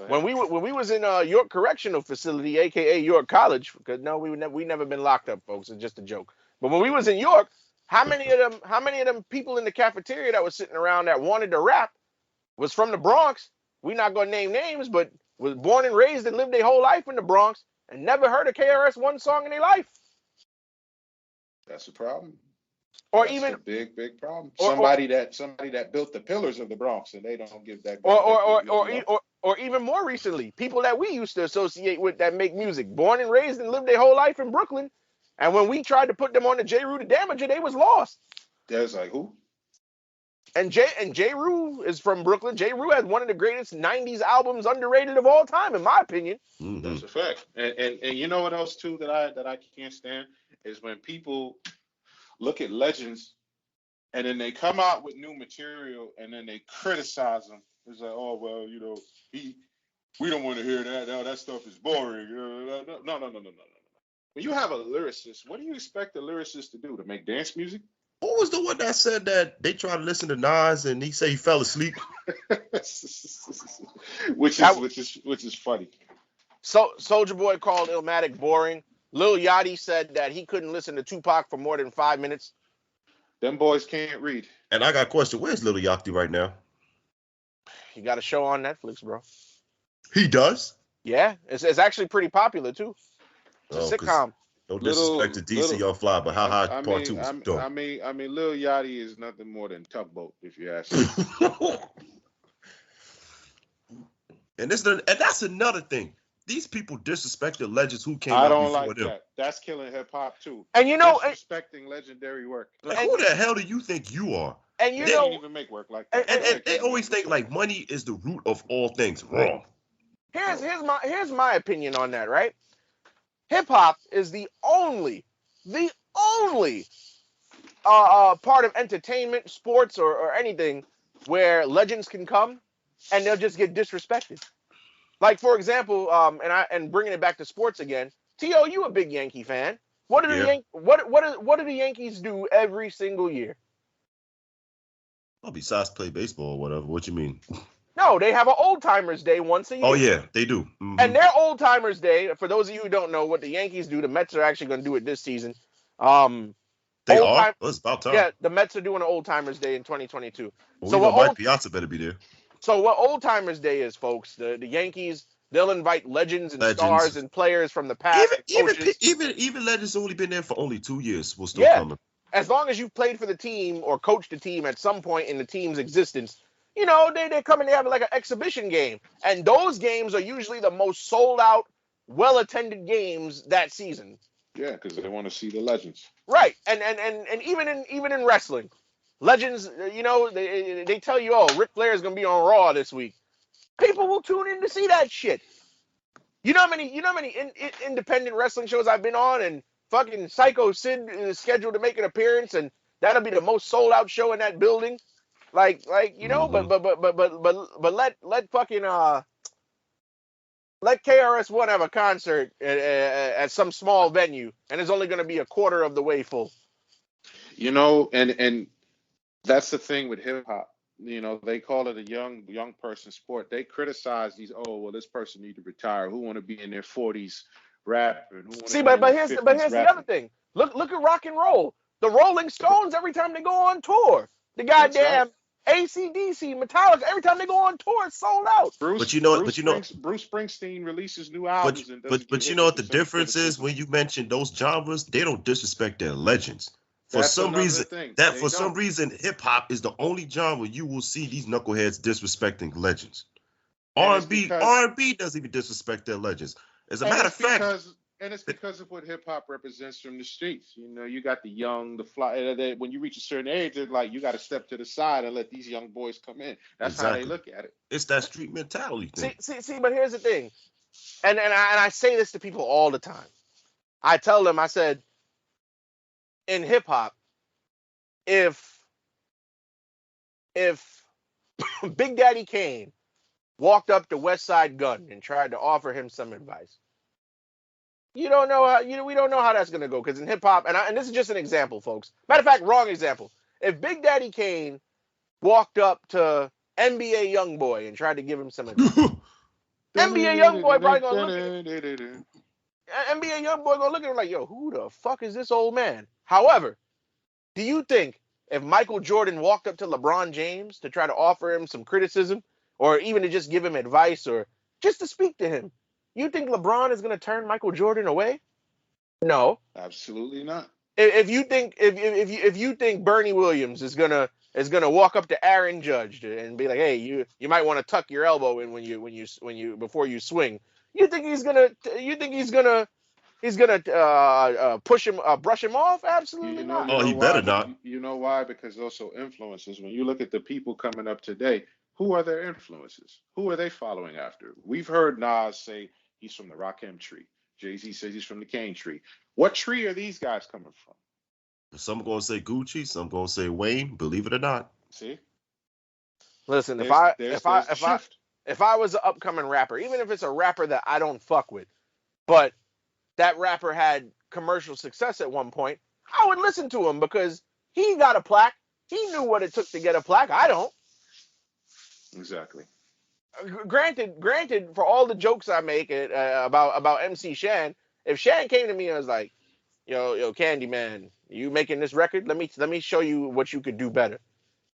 When we was in York Correctional Facility, aka York College, because no, we never been locked up, folks. It's just a joke. But when we was in York, how many of them people in the cafeteria that was sitting around that wanted to rap was from the Bronx? We not gonna name names, but was born and raised and lived their whole life in the Bronx and never heard a KRS-One song in their life. That's a problem. Or That's even a big problem. Or, somebody that built the pillars of the Bronx, and they don't give that. Or even more recently, people that we used to associate with that make music, born and raised and lived their whole life in Brooklyn, and when we tried to put them on the J. Rue the Damager, they was lost. There's like who? And J. Rue is from Brooklyn. J. Rue has one of the greatest '90s albums, underrated of all time, in my opinion. Hmm. That's a fact. And you know what else too that I can't stand is when people look at legends and then they come out with new material and then they criticize them. It's like, oh well, he we don't want to hear that. No, that stuff is boring. No. When you have a lyricist, what do you expect a lyricist to do? To make dance music? Who was the one that said that they tried to listen to Nas and he said he fell asleep? which That, is funny. so Soldier Boy called Illmatic boring. Lil Yachty said that he couldn't listen to Tupac for more than 5 minutes. Them boys can't read. And I got a question. Where's Lil Yachty right now? He got a show on Netflix, bro. He does? Yeah, it's actually pretty popular too. It's a sitcom. No disrespect to DC Young Fly, but How High Part 2 was dope. I mean, Lil Yachty is nothing more than Tugboat, if you ask me. And that's another thing. These people disrespect the legends who came I out don't before like them. that. That's killing hip hop too. And disrespecting legendary work. Like, who the hell do you think you are? And they don't even make work like that. And they always think like money is the root of all things. Wrong. Here's my opinion on that, right? Hip hop is the only part of entertainment, sports, or anything where legends can come and they'll just get disrespected. Like, for example, and bringing it back to sports again, T.O., you a big Yankee fan. What do the Yankees do every single year? Well, besides play baseball or whatever. What you mean? No, they have an old timers day once a year. Oh yeah, they do. Mm-hmm. And their old timers day, for those of you who don't know what the Yankees do, the Mets are actually going to do it this season. They are? Well, it's about time. Yeah, the Mets are doing an old timers day in 2022. Well, so we know Mike Piazza better be there. So what old timers day is, folks, the Yankees, they'll invite legends and stars and players from the past. Even legends only been there for only 2 years. Will still coming. As long as you played for the team or coached the team at some point in the team's existence, they come and they have like an exhibition game. And those games are usually the most sold out, well-attended games that season. Yeah, because they want to see the legends. Right. And even in wrestling, legends, they tell you, oh, Ric Flair is going to be on Raw this week. People will tune in to see that shit. You know how many independent wrestling shows I've been on, and fucking Psycho Sid is scheduled to make an appearance, and that'll be the most sold out show in that building. But let fucking let KRS-One have a concert at some small venue, and it's only going to be a quarter of the way full. And that's the thing with hip hop. They call it a young person sport. They criticize these. Oh, well, this person need to retire. Who want to be in their 40s rapping? See, but here's the other thing. Look at rock and roll. The Rolling Stones, every time they go on tour, the goddamn AC/DC, Metallica, every time they go on tour, it's sold out. Bruce Springsteen releases new albums. But you know what the difference is when you mention those genres? They don't disrespect their legends. For some reason, hip hop is the only genre you will see these knuckleheads disrespecting legends. R&B doesn't even disrespect their legends. As a matter of fact, and it's because of what hip hop represents from the streets. You got the young, the fly. When you reach a certain age, it's like you got to step to the side and let these young boys come in. That's how they look at it. It's that street mentality thing. See, but here's the thing, and I say this to people all the time. I tell them, I said, in hip hop, if Big Daddy Kane walked up to West Side Gun and tried to offer him some advice, we don't know how that's gonna go, because in hip hop, and this is just an example, folks. Matter of fact, wrong example. If Big Daddy Kane walked up to NBA Youngboy and tried to give him some advice, NBA Youngboy probably gonna look at him. NBA Youngboy gonna look at him like, yo, who the fuck is this old man? However, do you think if Michael Jordan walked up to LeBron James to try to offer him some criticism, or even to just give him advice, or just to speak to him, you think LeBron is gonna turn Michael Jordan away? No, absolutely not. If you think Bernie Williams is gonna walk up to Aaron Judge and be like, hey, you might want to tuck your elbow in when you before you swing, you think he's gonna he's gonna push him, brush him off? Absolutely not. Oh, he better Why? not. You know why? Because also influences. When you look at the people coming up today, who are their influences? Who are they following after? We've heard Nas say he's from the Rakim tree. Jay-Z says he's from the Kane tree. What tree are these guys coming from? Some gonna say Gucci, some gonna say Wayne. Believe it or not. See, Listen, there's the shift. if I was an upcoming rapper, even if it's a rapper that I don't fuck with, but that rapper had commercial success at one point, I would listen to him because he got a plaque. He knew what it took to get a plaque. I don't. Exactly. Granted, for all the jokes I make about MC Shan, if Shan came to me and was like, "Yo, Candyman, you making this record? Let me show you what you could do better."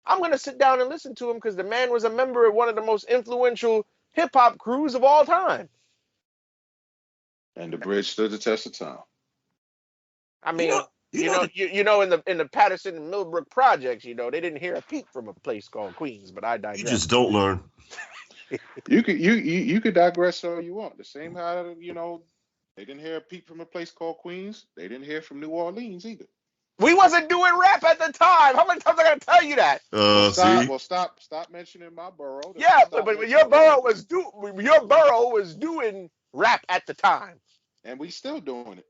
I'm gonna sit down and listen to him because the man was a member of one of the most influential hip hop crews of all time. And the bridge stood the test of time. I mean, in the Patterson and Millbrook projects, they didn't hear a peep from a place called Queens, but I digress. You just don't learn. You could digress all you want. The same how they didn't hear a peep from a place called Queens. They didn't hear from New Orleans either. We wasn't doing rap at the time. How many times I gotta tell you that? Stop mentioning my borough. Yeah, but your borough was doing rap at the time, and we still doing it.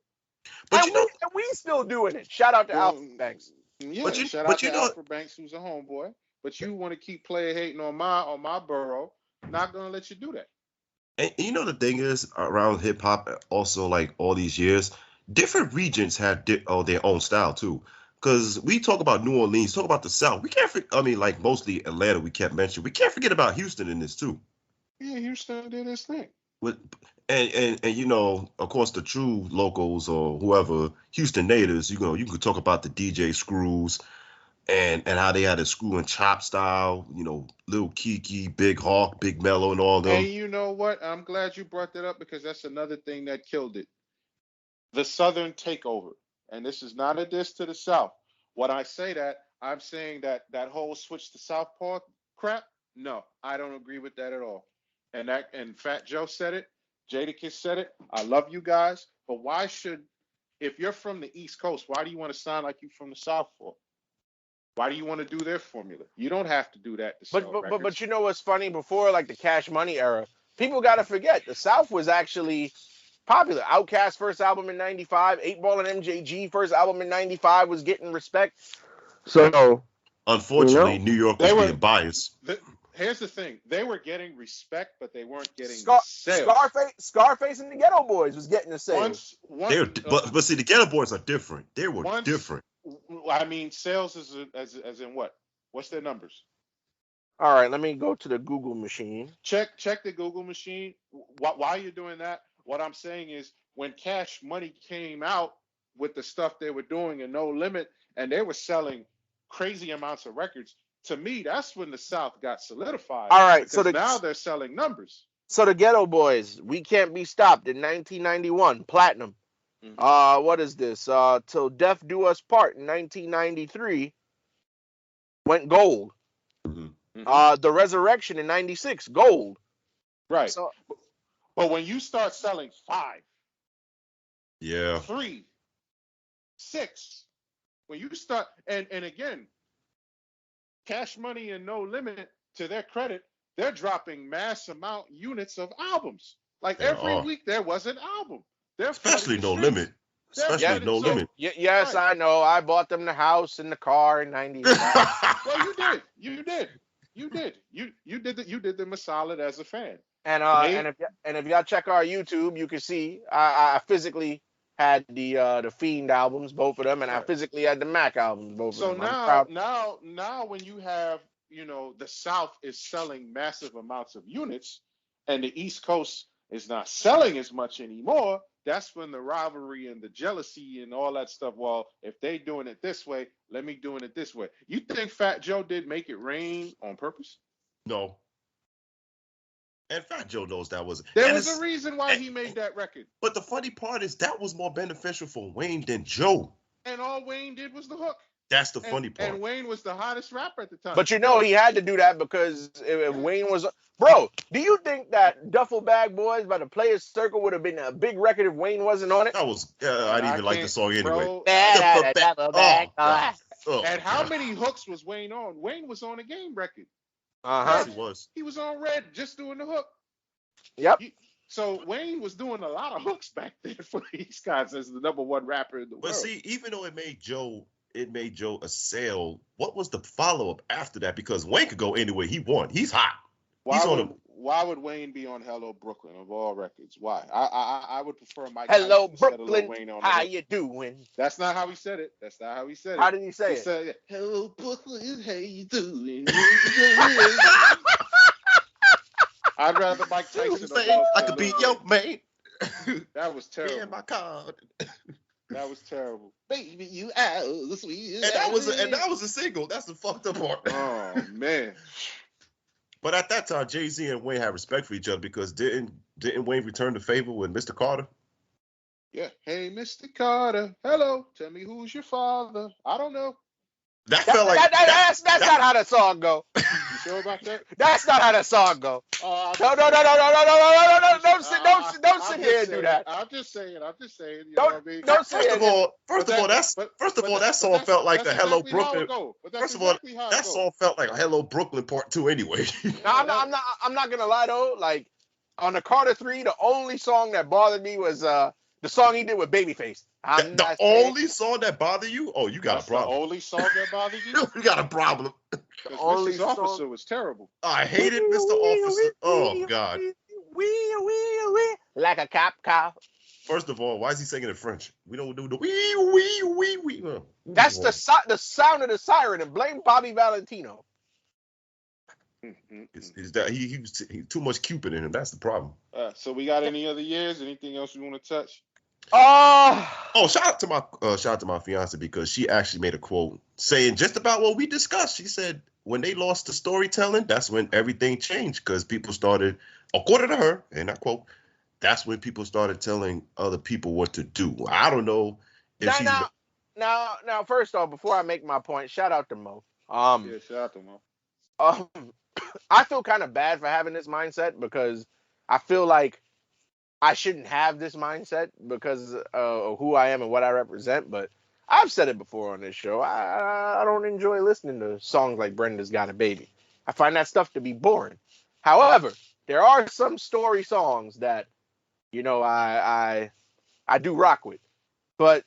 But and we still doing it. Shout out to Alfred Banks. Yeah, shout out to Alfred Banks, who's a homeboy. But you want to keep player hating on my borough? Not gonna let you do that. And the thing is, around hip hop, also like all these years, different regions have their own style too. Because we talk about New Orleans, talk about the South. We can't. Like mostly Atlanta, we kept mentioning. We can't forget about Houston in this too. Yeah, Houston did his thing. And of course, the true locals or whoever, Houston natives, you could talk about the DJ Screws and how they had a screw and chop style, Lil Kiki, Big Hawk, Big Mello, and all them. And you know what? I'm glad you brought that up because that's another thing that killed it. The Southern takeover. And this is not a diss to the South. When I say that, I'm saying that whole switch to Southpaw crap, no, I don't agree with that at all. And Fat Joe said it, Jadakiss said it. I love you guys, but if you're from the East Coast, why do you want to sound like you from the South for? Why do you want to do their formula? You don't have to do that to sell records. But you know what's funny? Before like the Cash Money era, people got to forget the South was actually popular. Outkast first album in '95, 8 Ball and MJG first album in '95 was getting respect. So unfortunately, New York was being biased. Here's the thing: they were getting respect, but they weren't getting sales. Scarface and the Ghetto Boys was getting the sales. But see, the Ghetto Boys are different. They were different. I mean, sales as in what? What's their numbers? All right, let me go to the Google machine. Check the Google machine. While you're doing that, what I'm saying is when Cash Money came out with the stuff they were doing and No Limit, and they were selling crazy amounts of records. To me, that's when the South got solidified. All right, so now they're selling numbers. So the Ghetto Boys, We Can't Be Stopped in 1991, platinum. Mm-hmm. What is this? Till Death Do Us Part in 1993, went gold. Mm-hmm. The Resurrection in '96, gold. Right. So, but when you start selling 5, 3, 6, when you start, and again, Cash Money and No Limit, to their credit, they're dropping mass amount units of albums. Like every week there was an album. Especially No Limit. Especially No Limit. Yes, right. I know. I bought them the house and the car in '95. Well, you did. You did them a solid as a fan. And if y'all check our YouTube, you can see I physically had the Fiend albums, both of them, and I physically had the Mac albums, both of them. So now when you have, the South is selling massive amounts of units and the East Coast is not selling as much anymore, that's when the rivalry and the jealousy and all that stuff, well, if they doing it this way, let me doing it this way. You think Fat Joe did Make It Rain on purpose? No. And Fat Joe knows that was. There was a reason why he made that record. But the funny part is that was more beneficial for Wayne than Joe. And all Wayne did was the hook. That's the funny part. And Wayne was the hottest rapper at the time. But you know he had to do that because if Wayne was, bro, do you think that Duffel Bag Boys by the Players Circle would have been a big record if Wayne wasn't on it? That was, I didn't even like the song anyway. Bro, Duffel Bag. and how many hooks was Wayne on? Wayne was on a Game record. Uh-huh. Yes, he was. He was on Red just doing the hook. Yep. So Wayne was doing a lot of hooks back then for these guys as the #1 rapper in the world. But see, even though it made Joe a sale, what was the follow-up after that? Because Wayne could go anywhere he want. He's hot. Why would Wayne be on Hello Brooklyn of all records? Why? I would prefer Mike. Hello Tyson instead of Brooklyn, Lil Wayne on how the hook. you doing? That's not how he said it. How did he say He it? said, "Hello Brooklyn, how you doing?" I'd rather Mike Tyson. I could be your mate. That was terrible. Yeah, my card. That was terrible. Baby, you out sweet. And that was a single. That's the fucked up part. Oh man. But at that time, Jay-Z and Wayne had respect for each other because didn't Wayne return the favor with Mr. Carter? Yeah. Hey, Mr. Carter. Hello. Tell me who's your father. I don't know. That felt like That's not how the song go. You sure about that? That's not how the song go. No. Don't sit here and do that. I'm just saying. You know what I mean? Don't sit here. First of all, that song felt like the Hello Brooklyn. First of all, that song felt like a Hello Brooklyn Part 2 anyway. I'm not gonna lie though. Like on the Carter 3, the only song that bothered me was the song he did with Babyface. The only song that bothered you? Oh, you got a problem. The only song that bothered you? You got a problem. The only Officer was terrible. I hated Mr. Officer. Oh God. Like a cop car. First of all, why is he singing in French? We don't do the wee. That's the sound of the siren, and blame Bobby Valentino. Is that he's too much Cupid in him? That's the problem. So we got any other years? Anything else you want to touch? Shout out to my fiance because she actually made a quote saying just about what we discussed. She said when they lost the storytelling, that's when everything changed because people started, according to her, and I quote, that's when people started telling other people what to do. I don't know if now, first off, before I make my point, shout out to Mo. Yeah, shout out to Mo. I feel kind of bad for having this mindset because I feel like I shouldn't have this mindset because of who I am and what I represent. But I've said it before on this show. I don't enjoy listening to songs like Brenda's Got a Baby. I find that stuff to be boring. However, there are some story songs that, you know, I do rock with. But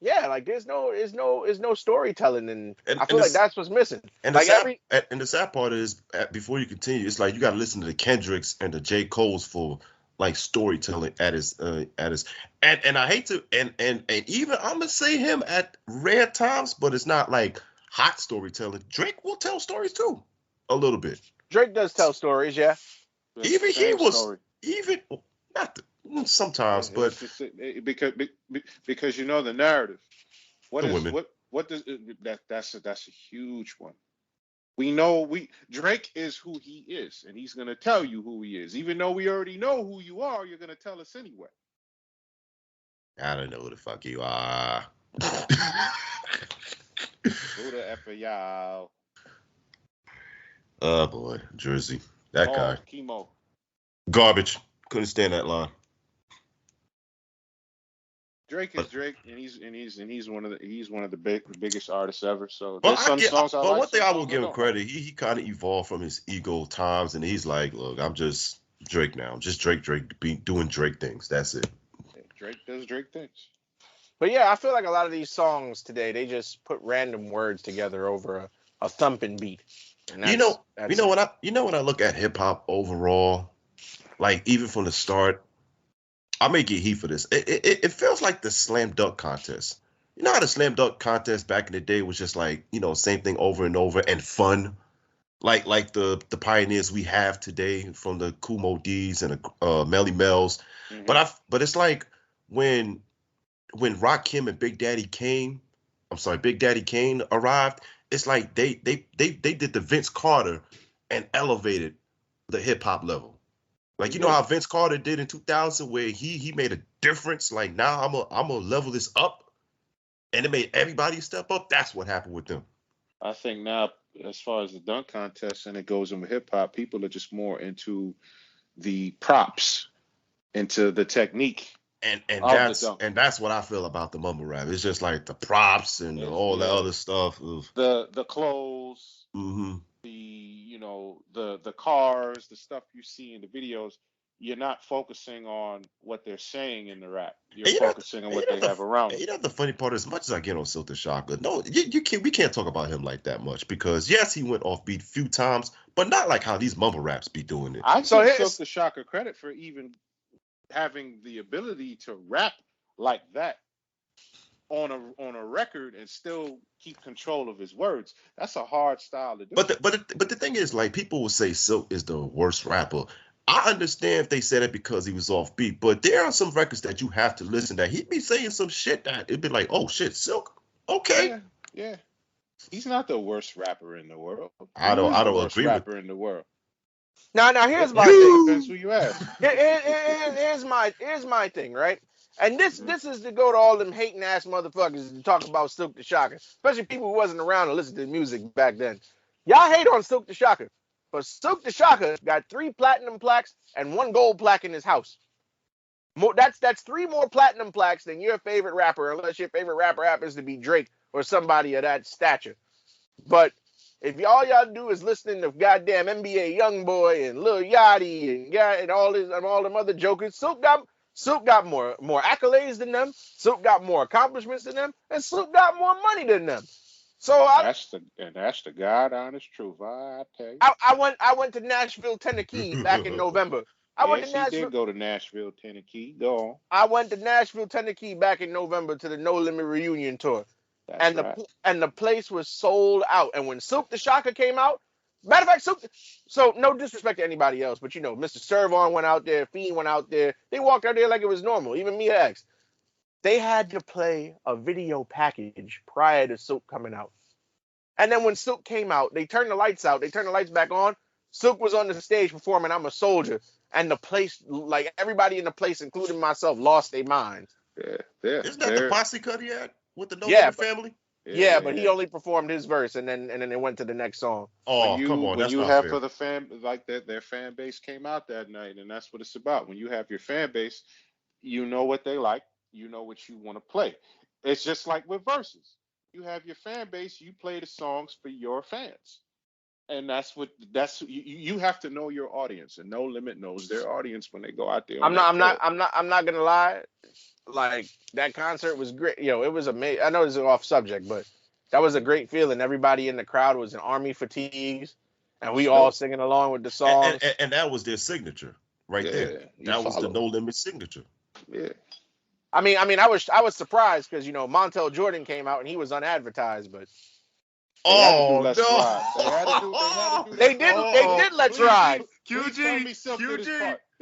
yeah, like there's no storytelling, and I feel like that's what's missing. And like the sad part is, before you continue, it's like you got to listen to the Kendricks and the J. Cole's for like storytelling at his and I hate to and even I'm gonna say him at rare times, but it's not like hot storytelling. Drake will tell stories too, a little bit. Drake does tell stories, yeah. Even he was even not sometimes, but because you know the narrative. What does that's a huge one. We know Drake is who he is, and he's gonna tell you who he is. Even though we already know who you are, you're gonna tell us anyway. I don't know who the fuck you are. Who the F are y'all? Oh boy, Jersey. That guy. Chemo. Garbage. Couldn't stand that line. Drake is Drake, and he's one of the biggest artists ever. So but one thing I will give him credit, he kind of evolved from his ego times, and he's like, look, I'm just Drake now. I'm just Drake doing Drake things. That's it. Yeah, Drake does Drake things. But yeah, I feel like a lot of these songs today, they just put random words together over a thumping beat. And when I look at hip hop overall, like even from the start, I may get heat for this. It feels like the slam dunk contest. You know how the slam dunk contest back in the day was just like, you know, same thing over and over and fun. Like the pioneers we have today from the Kumo D's and the Melly Mel's. Mm-hmm. But it's like when Rakim and Big Daddy Kane arrived, it's like they did the Vince Carter and elevated the hip hop level. Like, you know how Vince Carter did in 2000 where he made a difference. Like, now I'm gonna level this up. and it made everybody step up. That's what happened with them. I think now, as far as the dunk contest and it goes in with hip hop, people are just more into the props, into the technique And of the dunk. that's what I feel about the mumble rap. It's just like the props and all that Yeah, other stuff. the clothes, Mm-hmm. the cars, the stuff you see in the videos. You're not focusing on what they're saying in the rap. You're focusing on what they have around them. You know the funny part is, as much as I get on Silk the Shocker, no, you can't. We can't talk about him like that much because yes, he went offbeat a few times, but not like how these mumble raps be doing it. I give Silk the Shocker credit for even having the ability to rap like that on a record and still keep control of his words. That's a hard style to do. But the thing is, like, people will say Silk is the worst rapper. I understand if they said it because he was offbeat, but there are some records that you have to listen that he'd be saying some shit that it'd be like, oh shit, Silk, okay. Yeah. He's not the worst rapper in the world. I don't agree with rapper in the world. Now here's my thing. Depends who you ask. Here's my thing, right? And this is to go to all them hating ass motherfuckers to talk about Silk the Shocker, especially people who wasn't around to listen to the music back then. Y'all hate on Silk the Shocker, but Silk the Shocker got 3 platinum plaques and 1 gold plaque in his house. That's 3 more platinum plaques than your favorite rapper, unless your favorite rapper happens to be Drake or somebody of that stature. But if y'all do is listening to goddamn NBA YoungBoy and Lil Yachty and all them other jokers, Silk got more accolades than them. Silk got more accomplishments than them, and Silk got more money than them. So that's the God honest truth. I tell you. I went to Nashville, Tennessee back in November. Did go to Nashville, Tennessee. Go on. I went to Nashville, Tennessee back in November to the No Limit reunion tour. That's right. And the place was sold out. And when Silk the Shocker came out, matter of fact, so no disrespect to anybody else, but Mr. Servon went out there, Fiend went out there. They walked out there like it was normal. Even me X. They had to play a video package prior to Silk coming out. And then when Silk came out, they turned the lights out. They turned the lights back on. Silk was on the stage performing I'm a Soldier. And the place, like everybody in the place, including myself, lost their minds. Yeah. Isn't that the posse cut he had with the No Limit family? Yeah, but he only performed his verse, and then it went to the next song. Oh, come on, that's not fair. For the fan like that, their fan base came out that night, and that's what it's about. When you have your fan base, you know what they like, you know what you want to play. It's just like with verses. You have your fan base, you play the songs for your fans, and you have to know your audience, and No Limit knows their audience when they go out there. I'm not gonna lie. Like, that concert was great. It was amazing. I know this is off subject, but that was a great feeling. Everybody in the crowd was in army fatigues, and we all singing along with the songs. And that was their signature right there. That was the No Limit signature. Yeah. I mean, I was surprised because Montel Jordan came out and he was unadvertised, but they did Let's Ride. QG.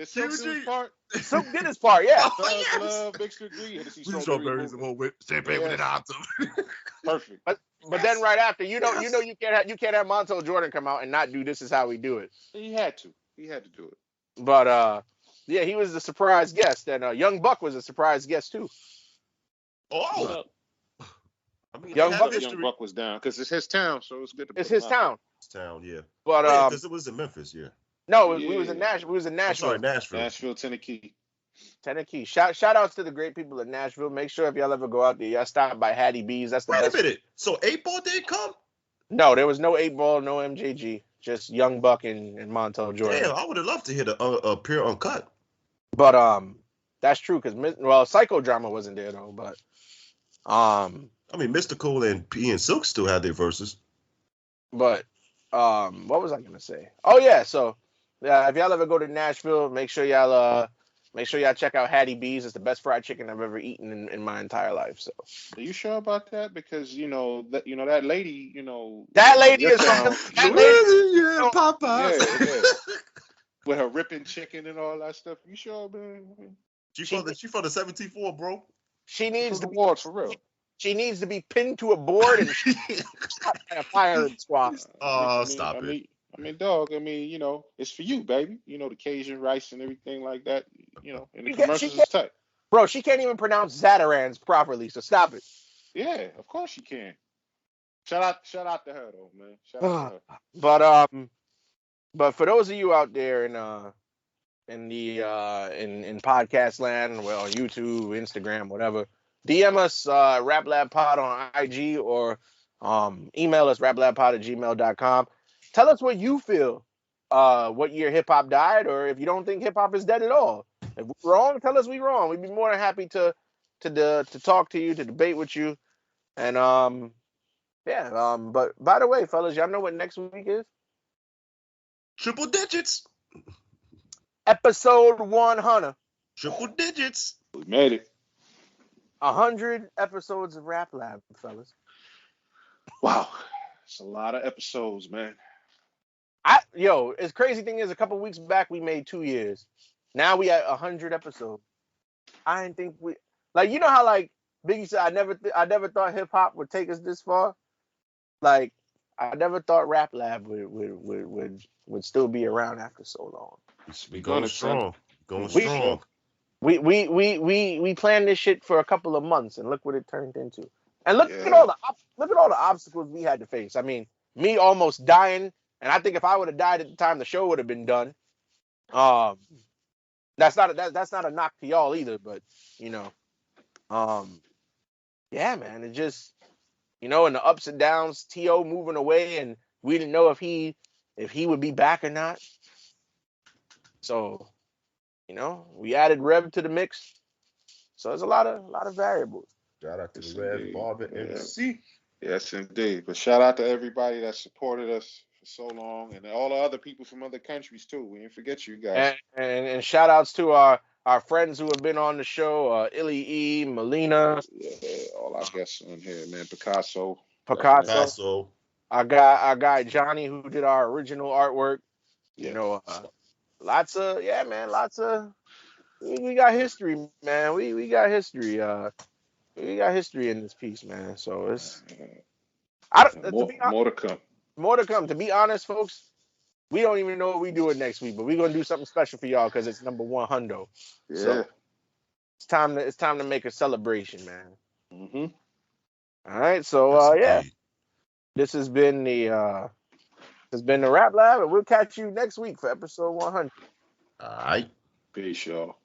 Silk did his part, yeah. Love, mixed with green. Strawberries with champagne with it out. Perfect. But then right after, you can't have Montel Jordan come out and not do This Is How We Do It. He had to do it. But yeah, he was the surprise guest, and Young Buck was a surprise guest too. Oh. I mean, Young Buck was down because it's his town, so it's good to. It's his town. His town, yeah. But because it was in Memphis, yeah. No, we was in Nashville. We was in Nashville. I'm sorry, Nashville, Tennessee. Tennessee. Shout outs to the great people in Nashville. Make sure if y'all ever go out there, y'all stop by Hattie B's. That's the best. Wait a minute. So 8-Ball did come? No, there was no 8-Ball, no MJG. Just Young Buck and Montel Jordan. Damn, I would have loved to hear the pure uncut. But that's true because Psychodrama wasn't there though. But I mean, Mystical and P and Silk still had their verses. But what was I gonna say? Oh yeah, so if y'all ever go to Nashville, make sure y'all check out Hattie B's. It's the best fried chicken I've ever eaten in my entire life. So, are you sure about that? Because that lady, that lady is from Popeyes. Yeah. With her ripping chicken and all that stuff. You sure, man? She from the 74, bro. She needs to be for real. She needs to be pinned to a board and shot by a firing squad. Stop it. I mean, dog. I mean, it's for you, baby. The Cajun rice and everything like that. And the commercials is tight. Bro, she can't even pronounce Zatarans properly, so stop it. Yeah, of course she can. Shout out to her though, man. Shout out to her. But for those of you out there in podcast land, well, on YouTube, Instagram, whatever, DM us Rap Lab Pod on IG or email us raplabpod@gmail.com. Tell us what you feel, what year hip hop died, or if you don't think hip hop is dead at all. If we're wrong, tell us we're wrong. We'd be more than happy to talk to you, to debate with you, and yeah. But by the way, fellas, y'all know what next week is? Triple digits. Episode 100. Triple digits. We made it. 100 episodes of Rap Lab, fellas. Wow. It's a lot of episodes, man. It's crazy thing is a couple weeks back we made 2 years. Now we at 100 episodes. I didn't think we you know how like Biggie said I never thought hip hop would take us this far. Like I never thought Rap Lab would still be around after so long. We going strong. Going We- strong. We planned this shit for a couple of months and look what it turned into. And look Yeah. at all the obstacles we had to face. I mean, me almost dying, and I think if I would have died at the time, the show would have been done. That's not a knock to y'all either, but you know, yeah, man, it just in the ups and downs, T.O. moving away, and we didn't know if he would be back or not. So, we added Rev to the mix. So there's a lot of variables. Shout out to Yes, the Red indeed. Barber Yeah. MC. Yes, indeed. But shout out to everybody that supported us for so long, and all the other people from other countries too. We didn't forget you guys. And shout outs to our friends who have been on the show, Illy E, Melina, Yeah, all our guests on here, man. Picasso. Picasso. Our guy Johnny who did our original artwork. Yeah. Lots of we got history, man. We got history. We got history in this piece, man. So it's More to come. more to come. To be honest, folks, we don't even know what we doing next week, but we're gonna do something special for y'all because it's number 100. Yeah. So it's time to make a celebration, man. Mm-hmm. All right, so Yes, yeah, indeed. this has been the Rap Lab, and we'll catch you next week for episode 100. All right. Peace, y'all.